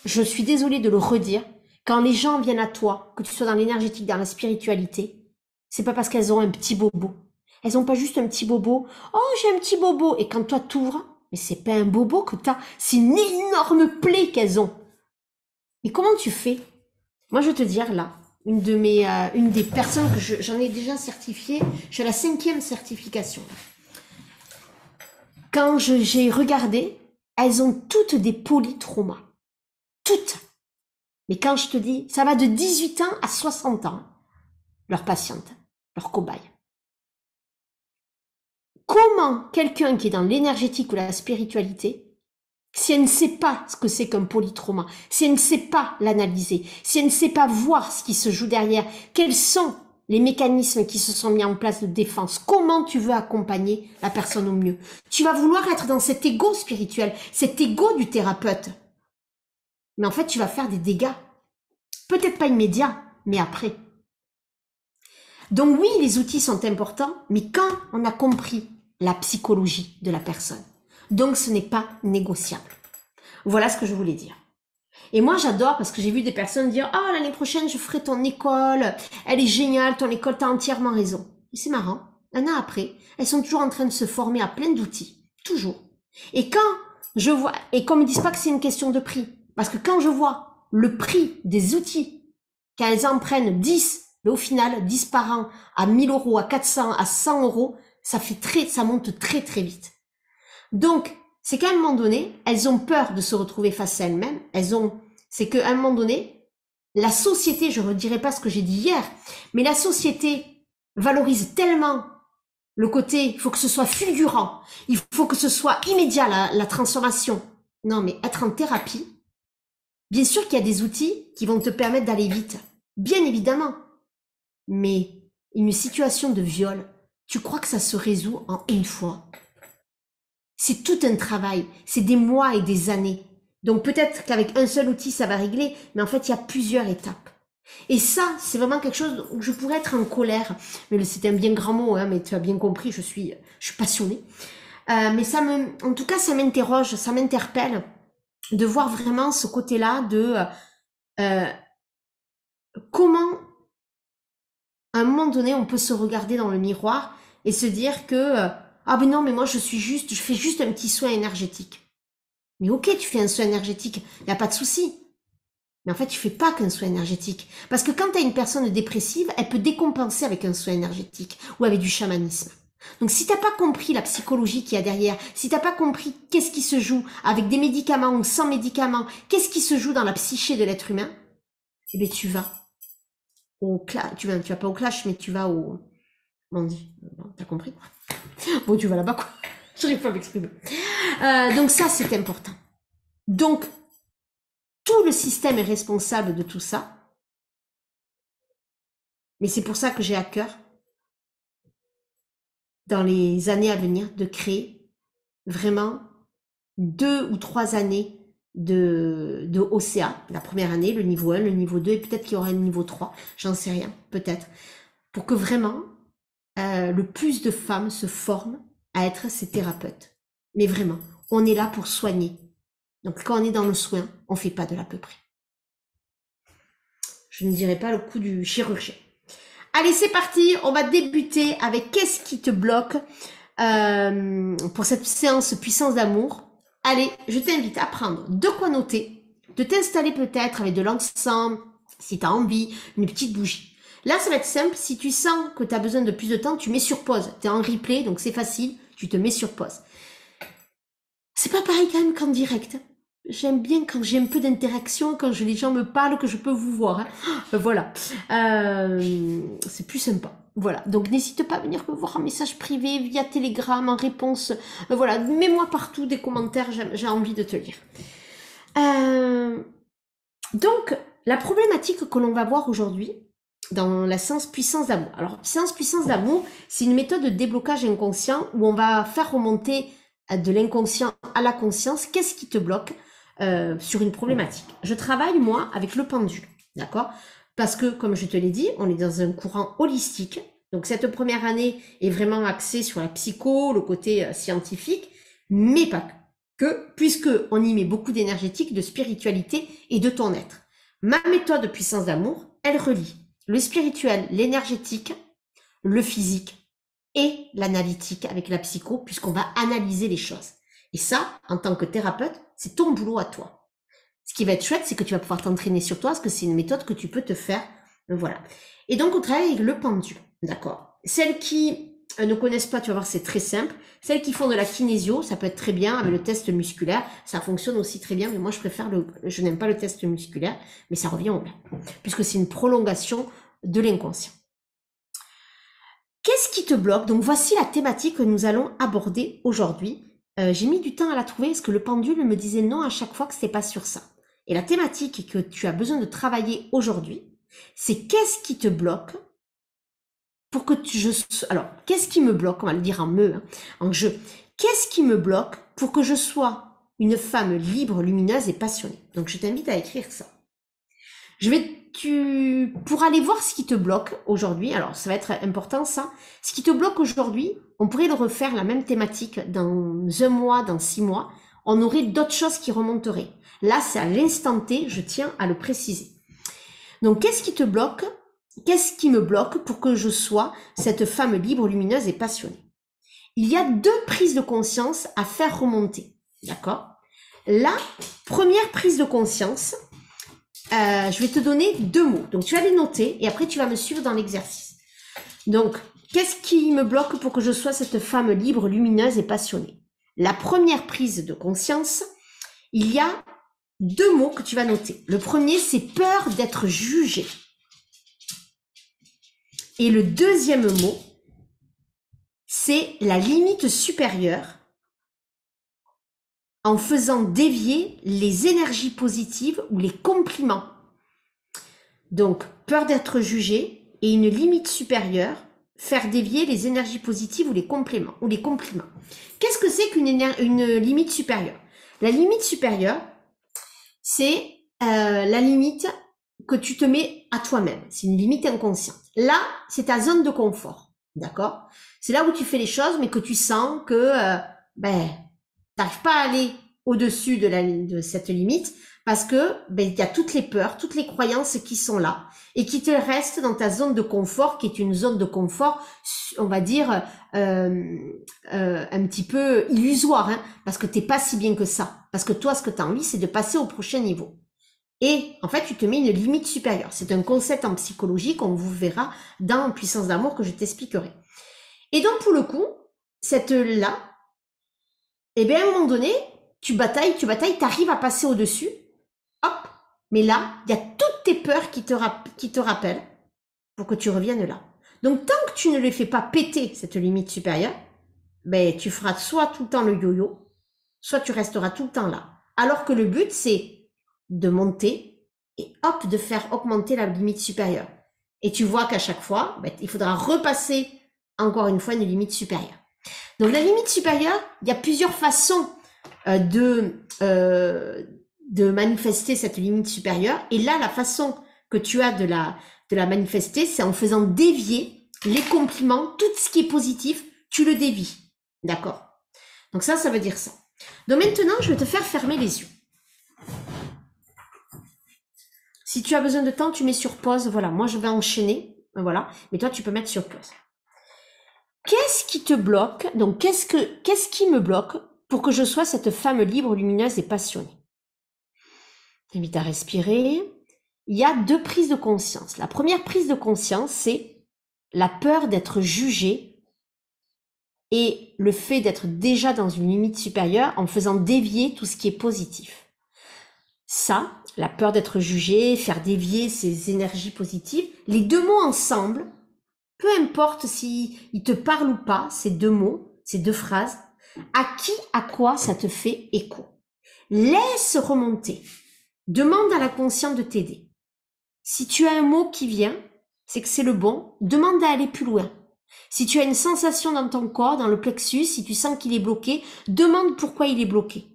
je suis désolée de le redire, quand les gens viennent à toi, que tu sois dans l'énergétique, dans la spiritualité, c'est pas parce qu'elles ont un petit bobo. Elles ont pas juste un petit bobo, oh j'ai un petit bobo, et quand toi t'ouvres, mais c'est pas un bobo que t'as, c'est une énorme plaie qu'elles ont. Et comment tu fais? Moi, je vais te dire là, une des personnes que j'en ai déjà certifiée, j'ai la 5e certification. Quand j'ai regardé, elles ont toutes des polytraumas. Toutes. Mais quand je te dis, ça va de 18 ans à 60 ans, leurs patientes, leurs cobayes. Comment quelqu'un qui est dans l'énergétique ou la spiritualité, si elle ne sait pas ce que c'est qu'un polytrauma, si elle ne sait pas l'analyser, si elle ne sait pas voir ce qui se joue derrière, quels sont les mécanismes qui se sont mis en place de défense, comment tu veux accompagner la personne au mieux? Tu vas vouloir être dans cet ego spirituel, cet ego du thérapeute. Mais en fait, tu vas faire des dégâts. Peut-être pas immédiats, mais après. Donc oui, les outils sont importants, mais quand on a compris la psychologie de la personne, donc ce n'est pas négociable. Voilà ce que je voulais dire. Et moi j'adore parce que j'ai vu des personnes dire « Ah, l'année prochaine je ferai ton école, elle est géniale, ton école, t'as entièrement raison. » Et c'est marrant, un an après, elles sont toujours en train de se former à plein d'outils, toujours. Et quand je vois, et qu'on me dise pas que c'est une question de prix, parce que quand je vois le prix des outils, qu'elles en prennent 10, mais au final, 10 par an, à 1000 euros, à 400, à 100 euros, ça monte très très vite. Donc, c'est qu'à un moment donné, elles ont peur de se retrouver face à elles-mêmes. C'est qu'à un moment donné, la société, je ne redirai pas ce que j'ai dit hier, mais la société valorise tellement le côté, il faut que ce soit fulgurant, il faut que ce soit immédiat, la transformation. Non, mais être en thérapie, bien sûr qu'il y a des outils qui vont te permettre d'aller vite. Bien évidemment. Mais une situation de viol, tu crois que ça se résout en une fois? C'est tout un travail, c'est des mois et des années. Donc peut-être qu'avec un seul outil, ça va régler, mais en fait, il y a plusieurs étapes. Et ça, c'est vraiment quelque chose où je pourrais être en colère. Mais c'est un bien grand mot, hein, mais tu as bien compris, je suis passionnée. Mais en tout cas, ça m'interroge, ça m'interpelle de voir vraiment ce côté-là de comment à un moment donné, on peut se regarder dans le miroir et se dire que ah ben non, mais moi je fais juste un petit soin énergétique. Mais ok, tu fais un soin énergétique, il n'y a pas de souci. Mais en fait, tu fais pas qu'un soin énergétique. Parce que quand tu as une personne dépressive, elle peut décompenser avec un soin énergétique ou avec du chamanisme. Donc si t'as pas compris la psychologie qu'il y a derrière, si t'as pas compris qu'est-ce qui se joue avec des médicaments ou sans médicaments, qu'est-ce qui se joue dans la psyché de l'être humain, eh bien tu vas tu vas pas au clash, mais tu vas au... On dit, t'as compris quoi. Bon, tu vas là-bas quoi. J'arrive pas à m'exprimer. Donc ça, c'est important. Donc, tout le système est responsable de tout ça. Mais c'est pour ça que j'ai à cœur, dans les années à venir, de créer vraiment 2 ou 3 années de OCA. La première année, le niveau 1, le niveau 2, et peut-être qu'il y aura un niveau 3, j'en sais rien, peut-être. Pour que vraiment, le plus de femmes se forment à être ces thérapeutes. Mais vraiment, on est là pour soigner. Donc quand on est dans le soin, on fait pas de l'à peu près. Je ne dirai pas le coup du chirurgien. Allez, c'est parti, on va débuter avec qu'est-ce qui te bloque pour cette séance puissance d'amour. Allez, je t'invite à prendre de quoi noter, de t'installer peut-être avec de l'encens, si tu as envie, une petite bougie. Là, ça va être simple, si tu sens que tu as besoin de plus de temps, tu mets sur pause. Tu es en replay, donc c'est facile, tu te mets sur pause. C'est pas pareil quand même qu'en direct. J'aime bien quand j'ai un peu d'interaction, quand les gens me parlent, que je peux vous voir. Hein. Voilà. C'est plus sympa. Voilà. Donc n'hésite pas à venir me voir en message privé, via Telegram, en réponse. Voilà. Mets-moi partout des commentaires, j'ai envie de te lire. Donc, la problématique que l'on va voir aujourd'hui, dans la séance puissance d'amour. Alors, séance puissance d'amour, c'est une méthode de déblocage inconscient où on va faire remonter de l'inconscient à la conscience. Qu'est-ce qui te bloque sur une problématique? Je travaille, moi, avec le pendule, d'accord? Parce que, comme je te l'ai dit, on est dans un courant holistique. Donc, cette première année est vraiment axée sur la psycho, le côté scientifique, mais pas que, puisque on y met beaucoup d'énergétique, de spiritualité et de ton être. Ma méthode de puissance d'amour, elle relie le spirituel, l'énergétique, le physique et l'analytique avec la psycho, puisqu'on va analyser les choses. Et ça, en tant que thérapeute, c'est ton boulot à toi. Ce qui va être chouette, c'est que tu vas pouvoir t'entraîner sur toi, parce que c'est une méthode que tu peux te faire. Voilà. Et donc, on travaille avec le pendule. D'accord. Celles qui ne connaissent pas, tu vas voir, c'est très simple. Celles qui font de la kinésio, ça peut être très bien avec le test musculaire. Ça fonctionne aussi très bien, mais moi, je n'aime pas le test musculaire, mais ça revient au même. Puisque c'est une prolongation de l'inconscient. Qu'est-ce qui te bloque? Donc, voici la thématique que nous allons aborder aujourd'hui. J'ai mis du temps à la trouver parce que le pendule me disait non à chaque fois que c'était pas sur ça. Et la thématique que tu as besoin de travailler aujourd'hui, c'est qu'est-ce qui te bloque pour que alors, qu'est-ce qui me bloque? On va le dire en me, hein, en je. Qu'est-ce qui me bloque pour que je sois une femme libre, lumineuse et passionnée? Donc, je t'invite à écrire ça. Pour aller voir ce qui te bloque aujourd'hui, alors ça va être important ça, ce qui te bloque aujourd'hui, on pourrait le refaire la même thématique dans 1 mois, dans 6 mois, on aurait d'autres choses qui remonteraient. Là, c'est à l'instant T, je tiens à le préciser. Donc, qu'est-ce qui te bloque? Qu'est-ce qui me bloque pour que je sois cette femme libre, lumineuse et passionnée? Il y a 2 prises de conscience à faire remonter, d'accord? La première prise de conscience, je vais te donner 2 mots. Donc, tu vas les noter et après, tu vas me suivre dans l'exercice. Donc, qu'est-ce qui me bloque pour que je sois cette femme libre, lumineuse et passionnée? La première prise de conscience, il y a 2 mots que tu vas noter. Le premier, c'est peur d'être jugée. Et le deuxième mot, c'est la limite supérieure en faisant dévier les énergies positives ou les compliments. Donc, peur d'être jugé et une limite supérieure, faire dévier les énergies positives ou les compliments. Qu'est-ce que c'est une limite supérieure? La limite supérieure, c'est la limite que tu te mets à toi-même. C'est une limite inconsciente. Là, c'est ta zone de confort. D'accord? C'est là où tu fais les choses, mais que tu sens que t'arrives pas à aller au-dessus de cette limite parce que il y a toutes les peurs, toutes les croyances qui sont là et qui te restent dans ta zone de confort, qui est une zone de confort, on va dire un petit peu illusoire, hein, parce que t'es pas si bien que ça. Parce que toi, ce que tu as envie, c'est de passer au prochain niveau. Et en fait, tu te mets une limite supérieure. C'est un concept en psychologie qu'on vous verra dans Puissance d'amour que je t'expliquerai. Et donc, pour le coup, cette-là, eh bien, à un moment donné, tu batailles, t'arrives à passer au-dessus, hop, mais là, il y a toutes tes peurs qui te rappellent pour que tu reviennes là. Donc, tant que tu ne les fais pas péter, cette limite supérieure, tu feras soit tout le temps le yo-yo, soit tu resteras tout le temps là. Alors que le but, c'est de monter et hop, de faire augmenter la limite supérieure. Et tu vois qu'à chaque fois, ben, il faudra repasser encore une fois une limite supérieure. Donc la limite supérieure, il y a plusieurs façons de manifester cette limite supérieure. Et là, la façon que tu as de la manifester, c'est en faisant dévier les compliments, tout ce qui est positif, tu le dévies. D'accord? Donc ça veut dire ça. Donc maintenant, je vais te faire fermer les yeux. Si tu as besoin de temps, tu mets sur pause. Voilà, moi je vais enchaîner. Voilà, mais toi tu peux mettre sur pause. Qu'est-ce qui te bloque? Donc qu'est-ce qui me bloque pour que je sois cette femme libre, lumineuse et passionnée? T'invite à respirer. Il y a 2 prises de conscience. La première prise de conscience, c'est la peur d'être jugée et le fait d'être déjà dans une limite supérieure en faisant dévier tout ce qui est positif. Ça, la peur d'être jugé, faire dévier ces énergies positives, les 2 mots ensemble, peu importe si ils te parlent ou pas, ces 2 mots, ces 2 phrases, à qui, à quoi ça te fait écho. Laisse remonter. Demande à la conscience de t'aider. Si tu as un mot qui vient, c'est que c'est le bon, demande à aller plus loin. Si tu as une sensation dans ton corps, dans le plexus, si tu sens qu'il est bloqué, demande pourquoi il est bloqué.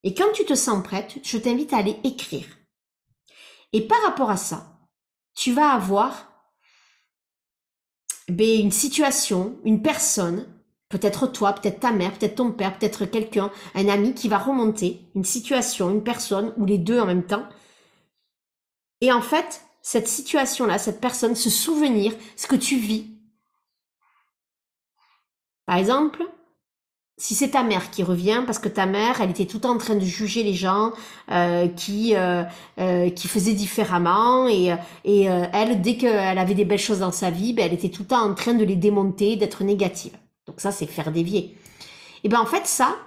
Et quand tu te sens prête, je t'invite à aller écrire. Et par rapport à ça, tu vas avoir une situation, une personne, peut-être toi, peut-être ta mère, peut-être ton père, peut-être quelqu'un, un ami qui va remonter, une situation, une personne, ou les 2 en même temps. Et en fait, cette situation-là, cette personne, ce souvenir, ce que tu vis. Par exemple, si c'est ta mère qui revient, parce que ta mère, elle était tout le temps en train de juger les gens qui faisaient différemment, et elle, dès qu'elle avait des belles choses dans sa vie, elle était tout le temps en train de les démonter, d'être négative. Donc ça, c'est faire dévier. Et en fait, ça,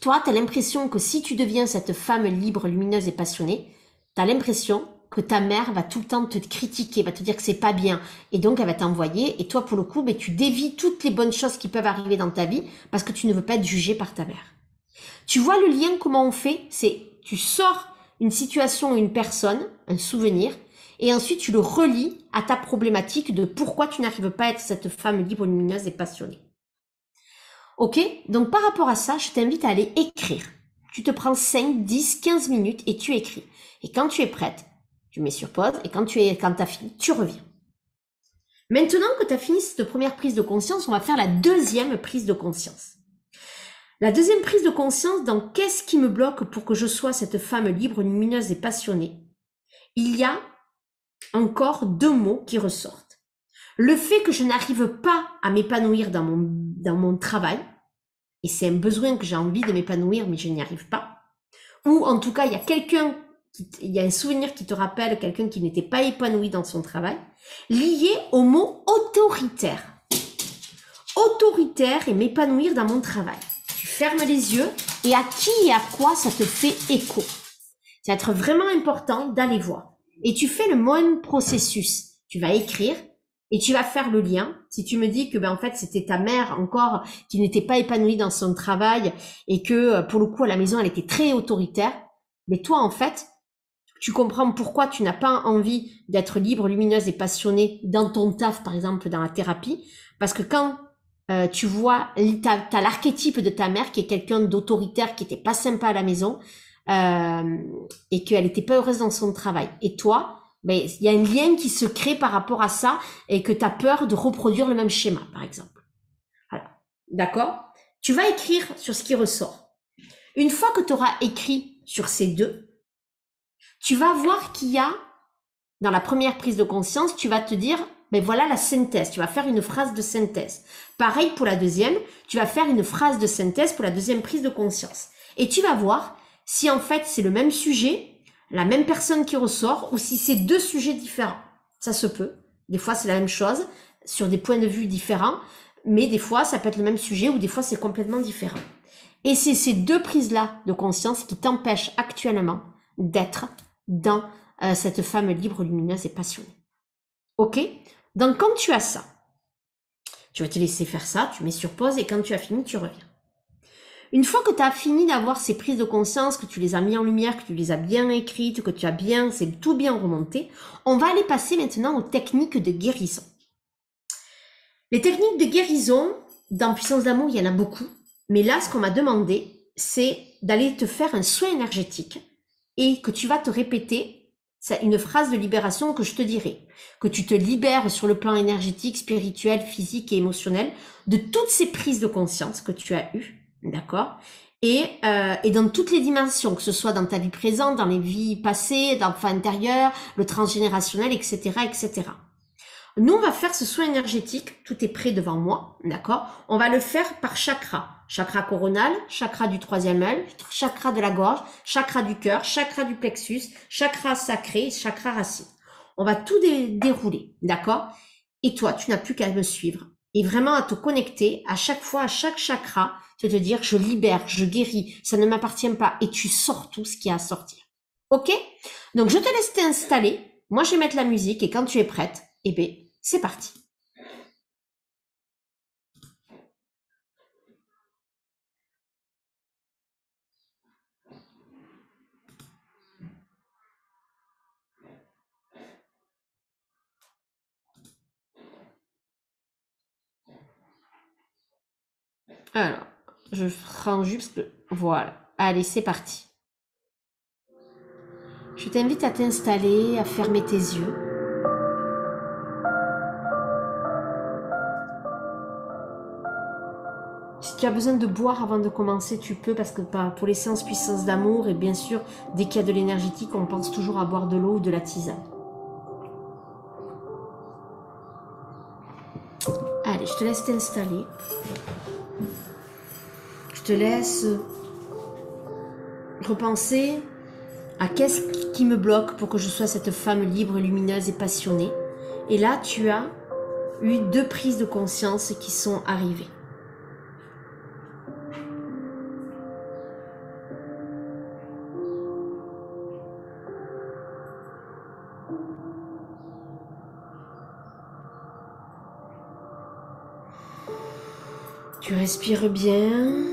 toi, tu as l'impression que si tu deviens cette femme libre, lumineuse et passionnée, tu as l'impression que ta mère va tout le temps te critiquer, va te dire que c'est pas bien, et donc elle va t'envoyer, et toi pour le coup, tu dévies toutes les bonnes choses qui peuvent arriver dans ta vie, parce que tu ne veux pas être jugé par ta mère. Tu vois le lien, comment on fait? C'est, tu sors une situation, une personne, un souvenir, et ensuite tu le relis à ta problématique de pourquoi tu n'arrives pas à être cette femme libre, lumineuse et passionnée. Ok? Donc par rapport à ça, je t'invite à aller écrire. Tu te prends 5, 10, 15 minutes et tu écris. Et quand tu es prête, tu mets sur pause, et quand t'as fini, tu reviens. Maintenant que tu as fini cette première prise de conscience, on va faire la deuxième prise de conscience. La deuxième prise de conscience, dans qu'est-ce qui me bloque pour que je sois cette femme libre, lumineuse et passionnée? Il y a encore 2 mots qui ressortent. Le fait que je n'arrive pas à m'épanouir dans mon travail, et c'est un besoin que j'ai envie de m'épanouir, mais je n'y arrive pas. Ou en tout cas, il y a un souvenir qui te rappelle quelqu'un qui n'était pas épanoui dans son travail, lié au mot autoritaire. Autoritaire et m'épanouir dans mon travail. Tu fermes les yeux et à qui et à quoi ça te fait écho. Ça va être vraiment important d'aller voir. Et tu fais le même processus. Tu vas écrire et tu vas faire le lien. Si tu me dis que en fait c'était ta mère encore qui n'était pas épanouie dans son travail et que pour le coup à la maison elle était très autoritaire, mais toi en fait tu comprends pourquoi tu n'as pas envie d'être libre, lumineuse et passionnée dans ton taf, par exemple dans la thérapie, parce que quand tu vois, t'as l'archétype de ta mère qui est quelqu'un d'autoritaire, qui était pas sympa à la maison et qu'elle était pas heureuse dans son travail. Et toi, il y a un lien qui se crée par rapport à ça et que tu as peur de reproduire le même schéma, par exemple. Voilà. D'accord? Tu vas écrire sur ce qui ressort. Une fois que tu auras écrit sur ces 2, tu vas voir qu'il y a, dans la première prise de conscience, tu vas te dire, voilà la synthèse. Tu vas faire une phrase de synthèse. Pareil pour la deuxième, tu vas faire une phrase de synthèse pour la deuxième prise de conscience. Et tu vas voir si en fait c'est le même sujet, la même personne qui ressort, ou si c'est 2 sujets différents. Ça se peut. Des fois c'est la même chose, sur des points de vue différents, mais des fois ça peut être le même sujet, ou des fois c'est complètement différent. Et c'est ces 2 prises-là de conscience qui t'empêchent actuellement d'être dans cette femme libre, lumineuse et passionnée. Ok? Donc quand tu as ça, tu vas te laisser faire ça, tu mets sur pause et quand tu as fini, tu reviens. Une fois que tu as fini d'avoir ces prises de conscience, que tu les as mis en lumière, que tu les as bien écrites, que tu as bien, c'est tout bien remonté, on va aller passer maintenant aux techniques de guérison. Les techniques de guérison, dans Puissance d'amour, il y en a beaucoup. Mais là, ce qu'on m'a demandé, c'est d'aller te faire un soin énergétique et que tu vas te répéter. C'est une phrase de libération que je te dirai. Que tu te libères sur le plan énergétique, spirituel, physique et émotionnel de toutes ces prises de conscience que tu as eues. D'accord? Et dans toutes les dimensions, que ce soit dans ta vie présente, dans les vies passées, dans l'enfant intérieur, le transgénérationnel, etc., etc. Nous, on va faire ce soin énergétique. Tout est prêt devant moi, d'accord? On va le faire par chakra. Chakra coronal, chakra du troisième œil, chakra de la gorge, chakra du cœur, chakra du plexus, chakra sacré, chakra racine. On va tout dérouler, d'accord? Et toi, tu n'as plus qu'à me suivre. Et vraiment à te connecter à chaque fois, à chaque chakra, te dire, je libère, je guéris, ça ne m'appartient pas. Et tu sors tout ce qu'il y a à sortir. Ok? Donc, je te laisse t'installer. Moi, je vais mettre la musique et quand tu es prête, eh bien, c'est parti. Alors, je range juste, voilà. Allez, c'est parti. Je t'invite à t'installer, à fermer tes yeux. Si tu as besoin de boire avant de commencer, tu peux, parce que pour les séances puissance d'amour, et bien sûr, dès qu'il y a de l'énergétique, on pense toujours à boire de l'eau ou de la tisane. Allez, je te laisse t'installer. Je te laisse repenser à qu'est-ce qui me bloque pour que je sois cette femme libre, lumineuse et passionnée. Et là, tu as eu 2 prises de conscience qui sont arrivées. Tu respires bien.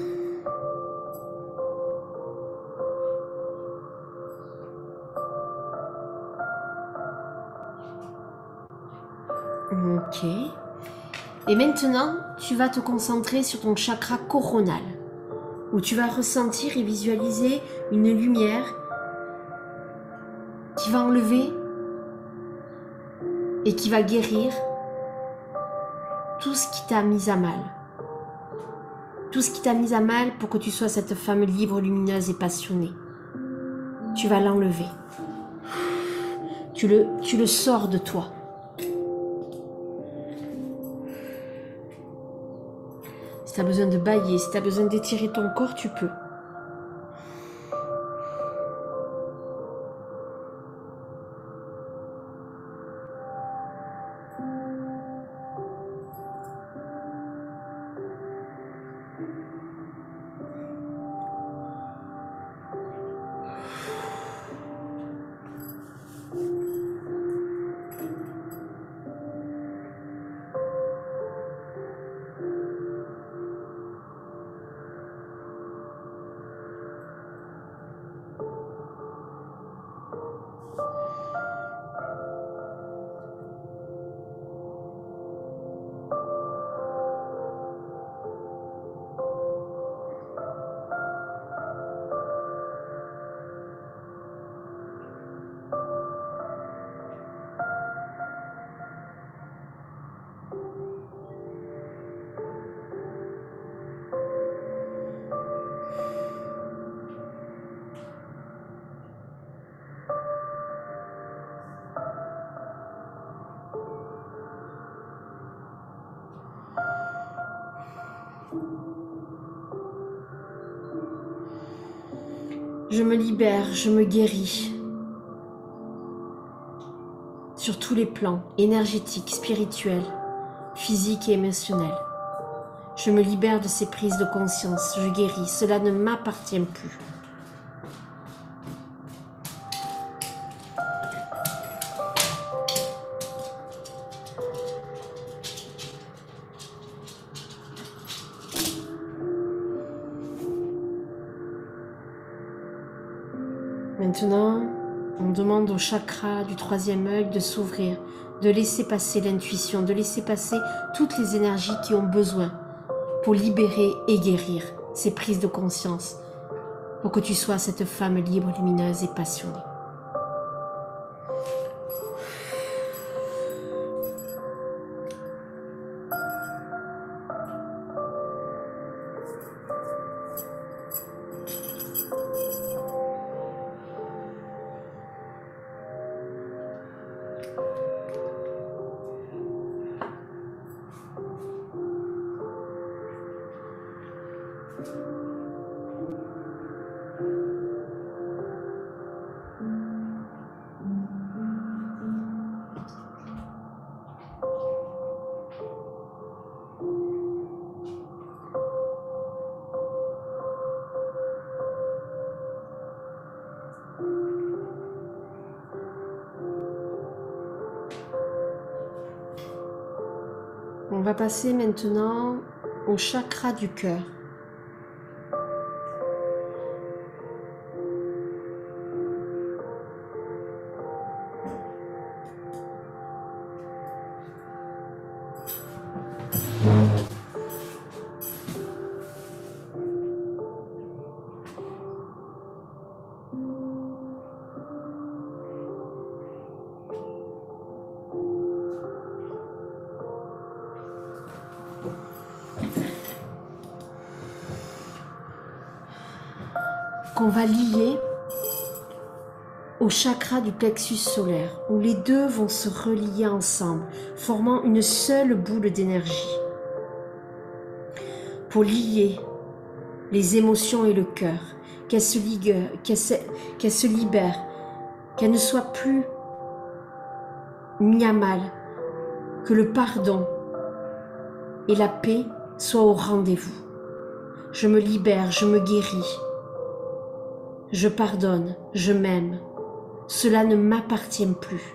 Ok. Et maintenant, tu vas te concentrer sur ton chakra coronal, où tu vas ressentir et visualiser une lumière qui va enlever et qui va guérir tout ce qui t'a mis à mal. Tout ce qui t'a mis à mal pour que tu sois cette femme libre, lumineuse et passionnée. Tu vas l'enlever. Tu le sors de toi. Si tu as besoin de bâiller, si tu as besoin d'étirer ton corps, tu peux. Je me libère, je me guéris. Sur tous les plans, énergétiques, spirituels, physiques et émotionnels. Je me libère de ces prises de conscience, je guéris, cela ne m'appartient plus. Maintenant, on demande au chakra du troisième œil de s'ouvrir, de laisser passer l'intuition, de laisser passer toutes les énergies qui ont besoin pour libérer et guérir ces prises de conscience, pour que tu sois cette femme libre, lumineuse et passionnée. On va passer maintenant au chakra du cœur. Qu'on va lier au chakra du plexus solaire, où les deux vont se relier ensemble, formant une seule boule d'énergie. Pour lier les émotions et le cœur, qu'elles se libèrent, qu'elles ne soient plus mises à mal, que le pardon et la paix soient au rendez-vous. Je me libère, je me guéris. Je pardonne, je m'aime. Cela ne m'appartient plus.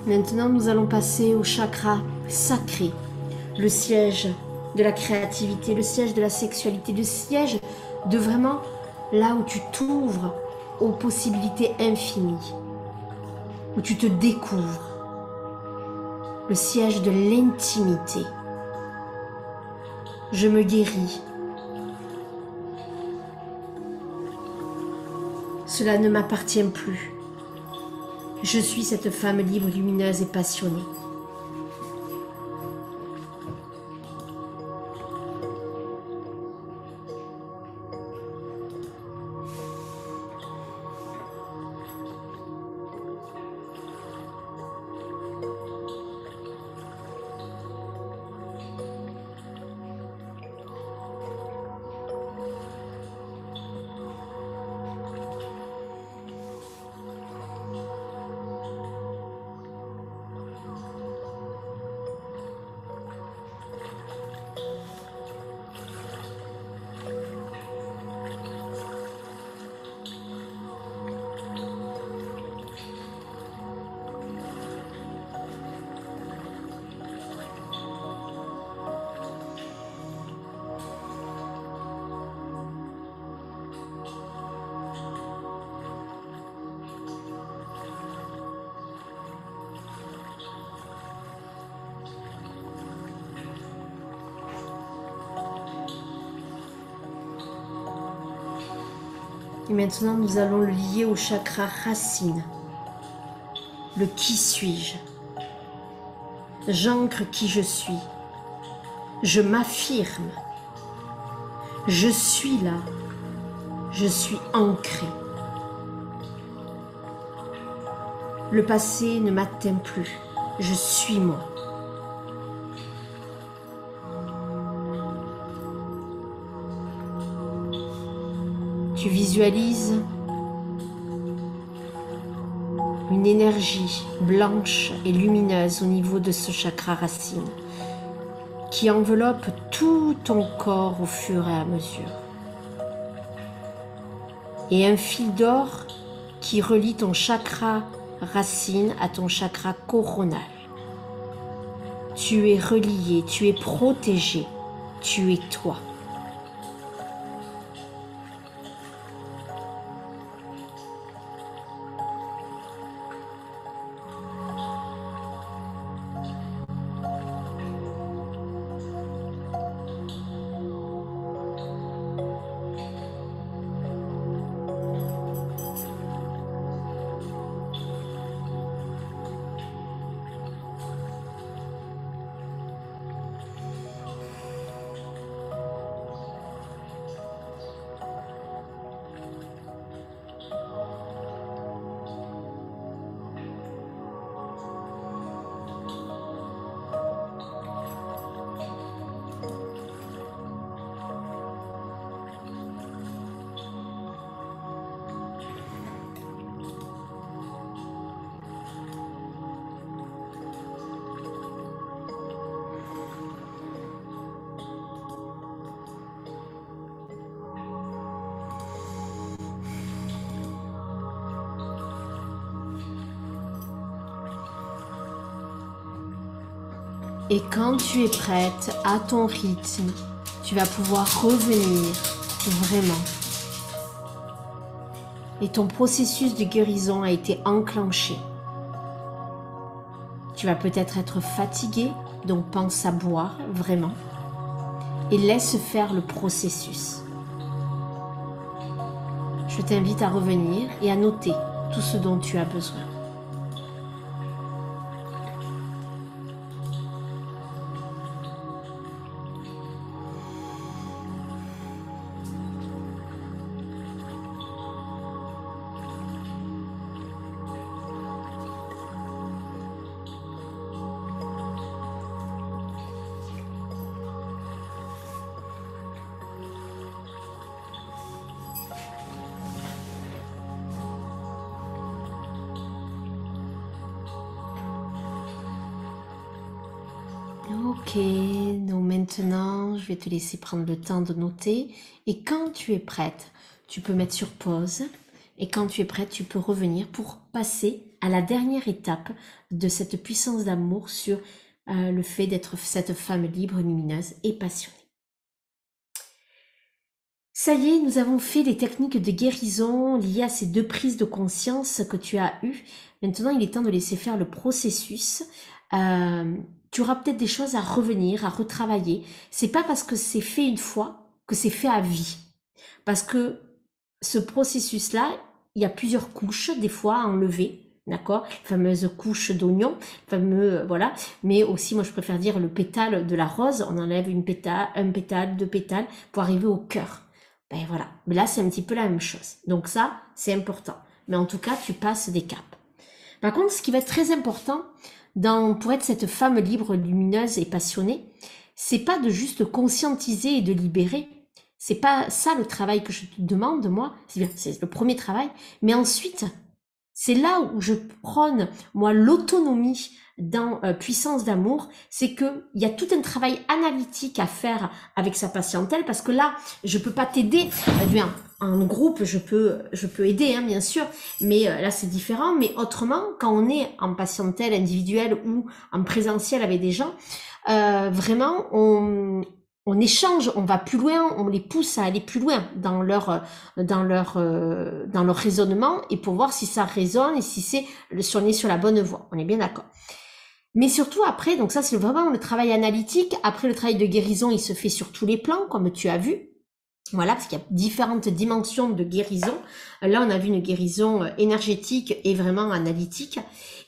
Maintenant, nous allons passer au chakra sacré, le siège de la créativité, le siège de la sexualité, le siège de vraiment là où tu t'ouvres aux possibilités infinies, où tu te découvres, le siège de l'intimité. Je me guéris. Cela ne m'appartient plus. Je suis cette femme libre, lumineuse et passionnée. Et maintenant, nous allons le lier au chakra racine. Le qui suis-je? J'ancre qui je suis. Je m'affirme. Je suis là. Je suis ancré. Le passé ne m'atteint plus. Je suis moi. Tu visualises une énergie blanche et lumineuse au niveau de ce chakra racine qui enveloppe tout ton corps au fur et à mesure. Et un fil d'or qui relie ton chakra racine à ton chakra coronal. Tu es relié, tu es protégé, tu es toi. Et quand tu es prête, à ton rythme, tu vas pouvoir revenir vraiment. Et ton processus de guérison a été enclenché. Tu vas peut-être être fatigué, donc pense à boire vraiment. Et laisse faire le processus. Je t'invite à revenir et à noter tout ce dont tu as besoin. Ok, donc maintenant, je vais te laisser prendre le temps de noter. Et quand tu es prête, tu peux mettre sur pause. Et quand tu es prête, tu peux revenir pour passer à la dernière étape de cette puissance d'amour sur le fait d'être cette femme libre, lumineuse et passionnée. Ça y est, nous avons fait les techniques de guérison liées à ces deux prises de conscience que tu as eues. Maintenant, il est temps de laisser faire le processus. Tu auras peut-être des choses à revenir, à retravailler. C'est pas parce que c'est fait une fois que c'est fait à vie. Parce que ce processus-là, il y a plusieurs couches, des fois, à enlever. D'accord? La fameuse couche d'oignon, fameux, voilà. Mais aussi, moi, je préfère dire le pétale de la rose. On enlève un pétale, deux pétales pour arriver au cœur. Ben voilà. Mais là, c'est un petit peu la même chose. Donc ça, c'est important. Mais en tout cas, tu passes des caps. Par contre, ce qui va être très important pour être cette femme libre, lumineuse et passionnée, c'est pas de juste conscientiser et de libérer. C'est pas ça le travail que je te demande, moi. C'est le premier travail. Mais ensuite, c'est là où je prône, moi, l'autonomie dans Puissance d'amour, c'est que il y a tout un travail analytique à faire avec sa patientèle, parce que là, je peux pas t'aider. Bien, en groupe, je peux aider, hein, bien sûr, mais là, c'est différent. Mais autrement, quand on est en patientèle individuelle ou en présentiel avec des gens, vraiment, on échange, on va plus loin, on les pousse à aller plus loin dans leur raisonnement, et pour voir si ça résonne et si on est sur la bonne voie. On est bien d'accord. Mais surtout après, donc ça c'est vraiment le travail analytique. Après, le travail de guérison, il se fait sur tous les plans, comme tu as vu. Voilà, parce qu'il y a différentes dimensions de guérison. Là, on a vu une guérison énergétique et vraiment analytique.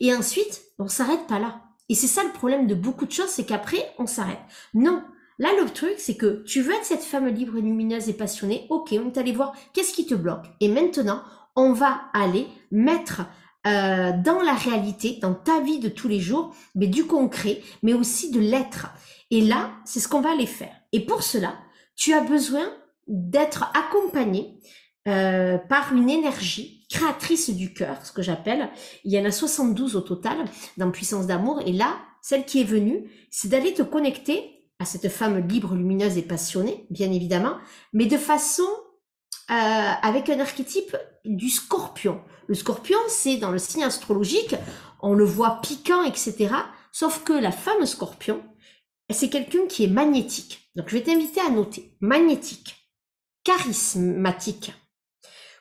Et ensuite, on s'arrête pas là. Et c'est ça le problème de beaucoup de choses, c'est qu'après, on s'arrête. Non. Là, le truc, c'est que tu veux être cette femme libre, lumineuse et passionnée. Ok, on est allé voir qu'est-ce qui te bloque. Et maintenant, on va aller mettre dans la réalité, dans ta vie de tous les jours, mais du concret, mais aussi de l'être. Et là, c'est ce qu'on va aller faire. Et pour cela, tu as besoin d'être accompagné par une énergie créatrice du cœur, ce que j'appelle. Il y en a 72 au total dans Puissance d'amour. Et là, celle qui est venue, c'est d'aller te connecter à cette femme libre, lumineuse et passionnée, bien évidemment, mais de façon avec un archétype du scorpion. Le scorpion, c'est dans le signe astrologique, on le voit piquant, etc. Sauf que la femme scorpion, c'est quelqu'un qui est magnétique. Donc, je vais t'inviter à noter. Magnétique, charismatique,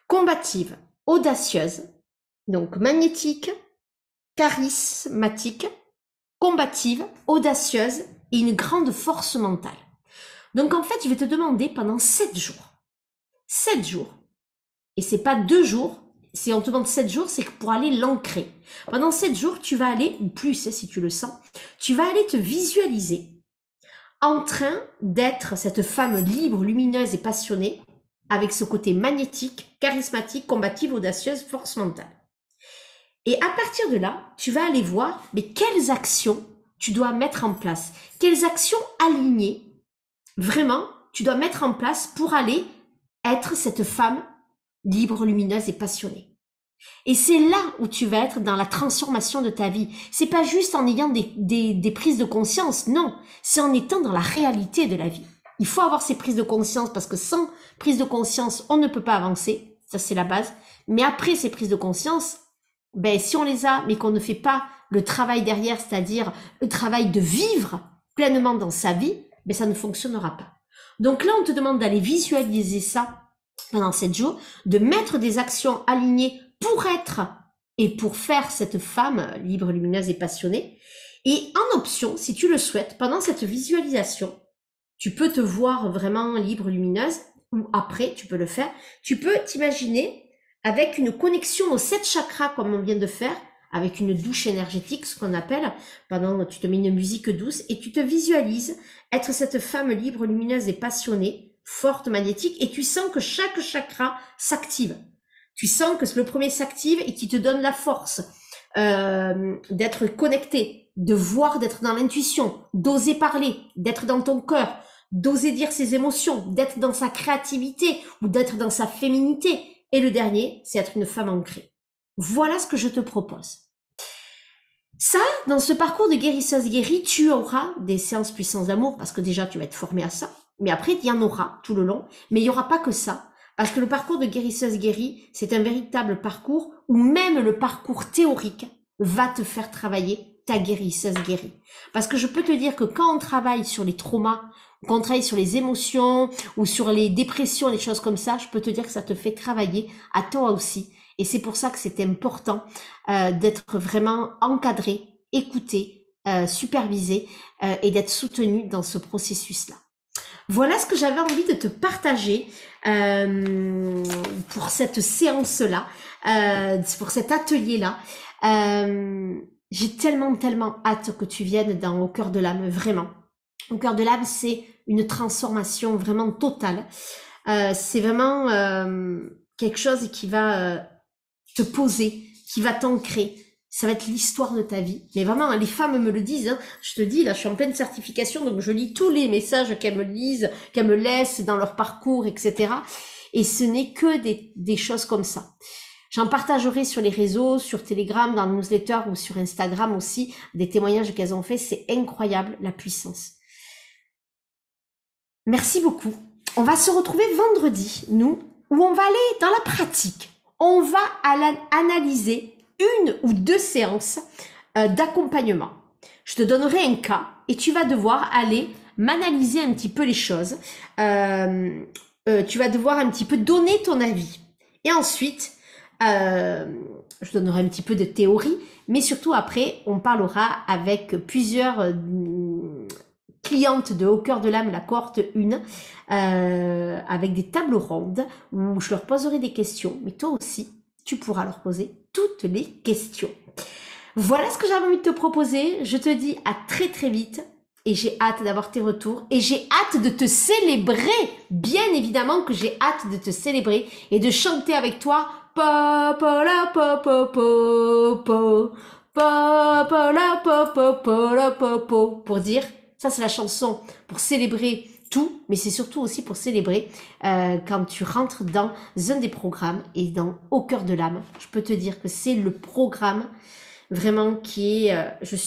combative, audacieuse. Donc, magnétique, charismatique, combative, audacieuse et une grande force mentale. Donc, en fait, je vais te demander pendant 7 jours. 7 jours. Et c'est pas 2 jours. Si on te demande 7 jours, c'est que pour aller l'ancrer. Pendant 7 jours, tu vas aller, ou plus, si tu le sens, tu vas aller te visualiser en train d'être cette femme libre, lumineuse et passionnée, avec ce côté magnétique, charismatique, combative, audacieuse, force mentale. Et à partir de là, tu vas aller voir, mais quelles actions tu dois mettre en place, quelles actions alignées, vraiment, tu dois mettre en place pour aller être cette femme libre, lumineuse et passionnée. Et c'est là où tu vas être dans la transformation de ta vie. C'est pas juste en ayant des prises de conscience, non. C'est en étant dans la réalité de la vie. Il faut avoir ces prises de conscience parce que sans prise de conscience, on ne peut pas avancer. Ça, c'est la base. Mais après ces prises de conscience, ben, si on les a, mais qu'on ne fait pas le travail derrière, c'est-à-dire le travail de vivre pleinement dans sa vie, ben, ça ne fonctionnera pas. Donc là, on te demande d'aller visualiser ça pendant 7 jours, de mettre des actions alignées pour être et pour faire cette femme libre, lumineuse et passionnée. Et en option, si tu le souhaites, pendant cette visualisation, tu peux te voir vraiment libre, lumineuse, ou après, tu peux le faire. Tu peux t'imaginer avec une connexion aux 7 chakras, comme on vient de faire, avec une douche énergétique, ce qu'on appelle, pendant tu te mets une musique douce, et tu te visualises être cette femme libre, lumineuse et passionnée, forte, magnétique, et tu sens que chaque chakra s'active. Tu sens que le premier s'active et qui te donne la force d'être connecté, de voir, d'être dans l'intuition, d'oser parler, d'être dans ton cœur, d'oser dire ses émotions, d'être dans sa créativité ou d'être dans sa féminité. Et le dernier, c'est être une femme ancrée. Voilà ce que je te propose. Ça, dans ce parcours de guérisseuse guérie, tu auras des séances puissance d'amour parce que déjà, tu vas être formé à ça. Mais après, il y en aura tout le long. Mais il n'y aura pas que ça. Parce que le parcours de guérisseuse guérie, c'est un véritable parcours où même le parcours théorique va te faire travailler ta guérisseuse guérie. Parce que je peux te dire que quand on travaille sur les traumas, quand on travaille sur les émotions ou sur les dépressions, les choses comme ça, je peux te dire que ça te fait travailler à toi aussi. Et c'est pour ça que c'est important d'être vraiment encadré, écouté, supervisé et d'être soutenu dans ce processus-là. Voilà ce que j'avais envie de te partager pour cette séance-là, pour cet atelier-là. J'ai tellement hâte que tu viennes dans Au cœur de l'âme, vraiment. Au cœur de l'âme, c'est une transformation vraiment totale. C'est vraiment quelque chose qui va te poser, qui va t'ancrer. Ça va être l'histoire de ta vie. Mais vraiment, les femmes me le disent. Hein. Je te dis, là, je suis en pleine certification, donc je lis tous les messages qu'elles me lisent, qu'elles me laissent dans leur parcours, etc. Et ce n'est que des choses comme ça. J'en partagerai sur les réseaux, sur Telegram, dans le newsletter ou sur Instagram aussi, des témoignages qu'elles ont fait. C'est incroyable, la puissance. Merci beaucoup. On va se retrouver vendredi, nous, où on va aller dans la pratique. On va analyser 1 ou 2 séances d'accompagnement. Je te donnerai un cas et tu vas devoir aller m'analyser un petit peu les choses. Tu vas devoir un petit peu donner ton avis. Et ensuite, je donnerai un petit peu de théorie, mais surtout après, on parlera avec plusieurs clientes de Au cœur de l'âme, la cohorte 1, avec des tables rondes où je leur poserai des questions. Mais toi aussi, tu pourras leur poser toutes les questions. Voilà ce que j'avais envie de te proposer. Je te dis à très très vite. Et j'ai hâte d'avoir tes retours. Et j'ai hâte de te célébrer. Bien évidemment que j'ai hâte de te célébrer et de chanter avec toi. Pa pa la pa pa pa pa pa la pa pa pa la pa pa, pour dire, ça c'est la chanson pour célébrer tout, mais c'est surtout aussi pour célébrer quand tu rentres dans un des programmes et dans Au cœur de l'âme. Je peux te dire que c'est le programme vraiment qui est,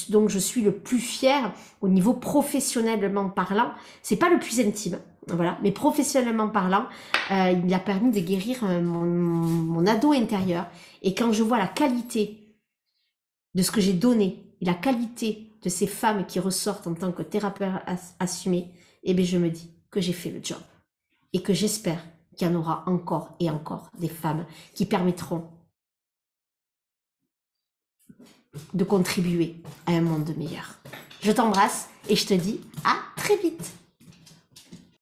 donc je suis le plus fière au niveau professionnellement parlant. C'est pas le plus intime, voilà, mais professionnellement parlant, il a permis de guérir mon ado intérieur. Et quand je vois la qualité de ce que j'ai donné et la qualité de ces femmes qui ressortent en tant que thérapeute assumé, eh bien je me dis que j'ai fait le job et que j'espère qu'il y en aura encore et encore des femmes qui permettront de contribuer à un monde meilleur. Je t'embrasse et je te dis à très vite.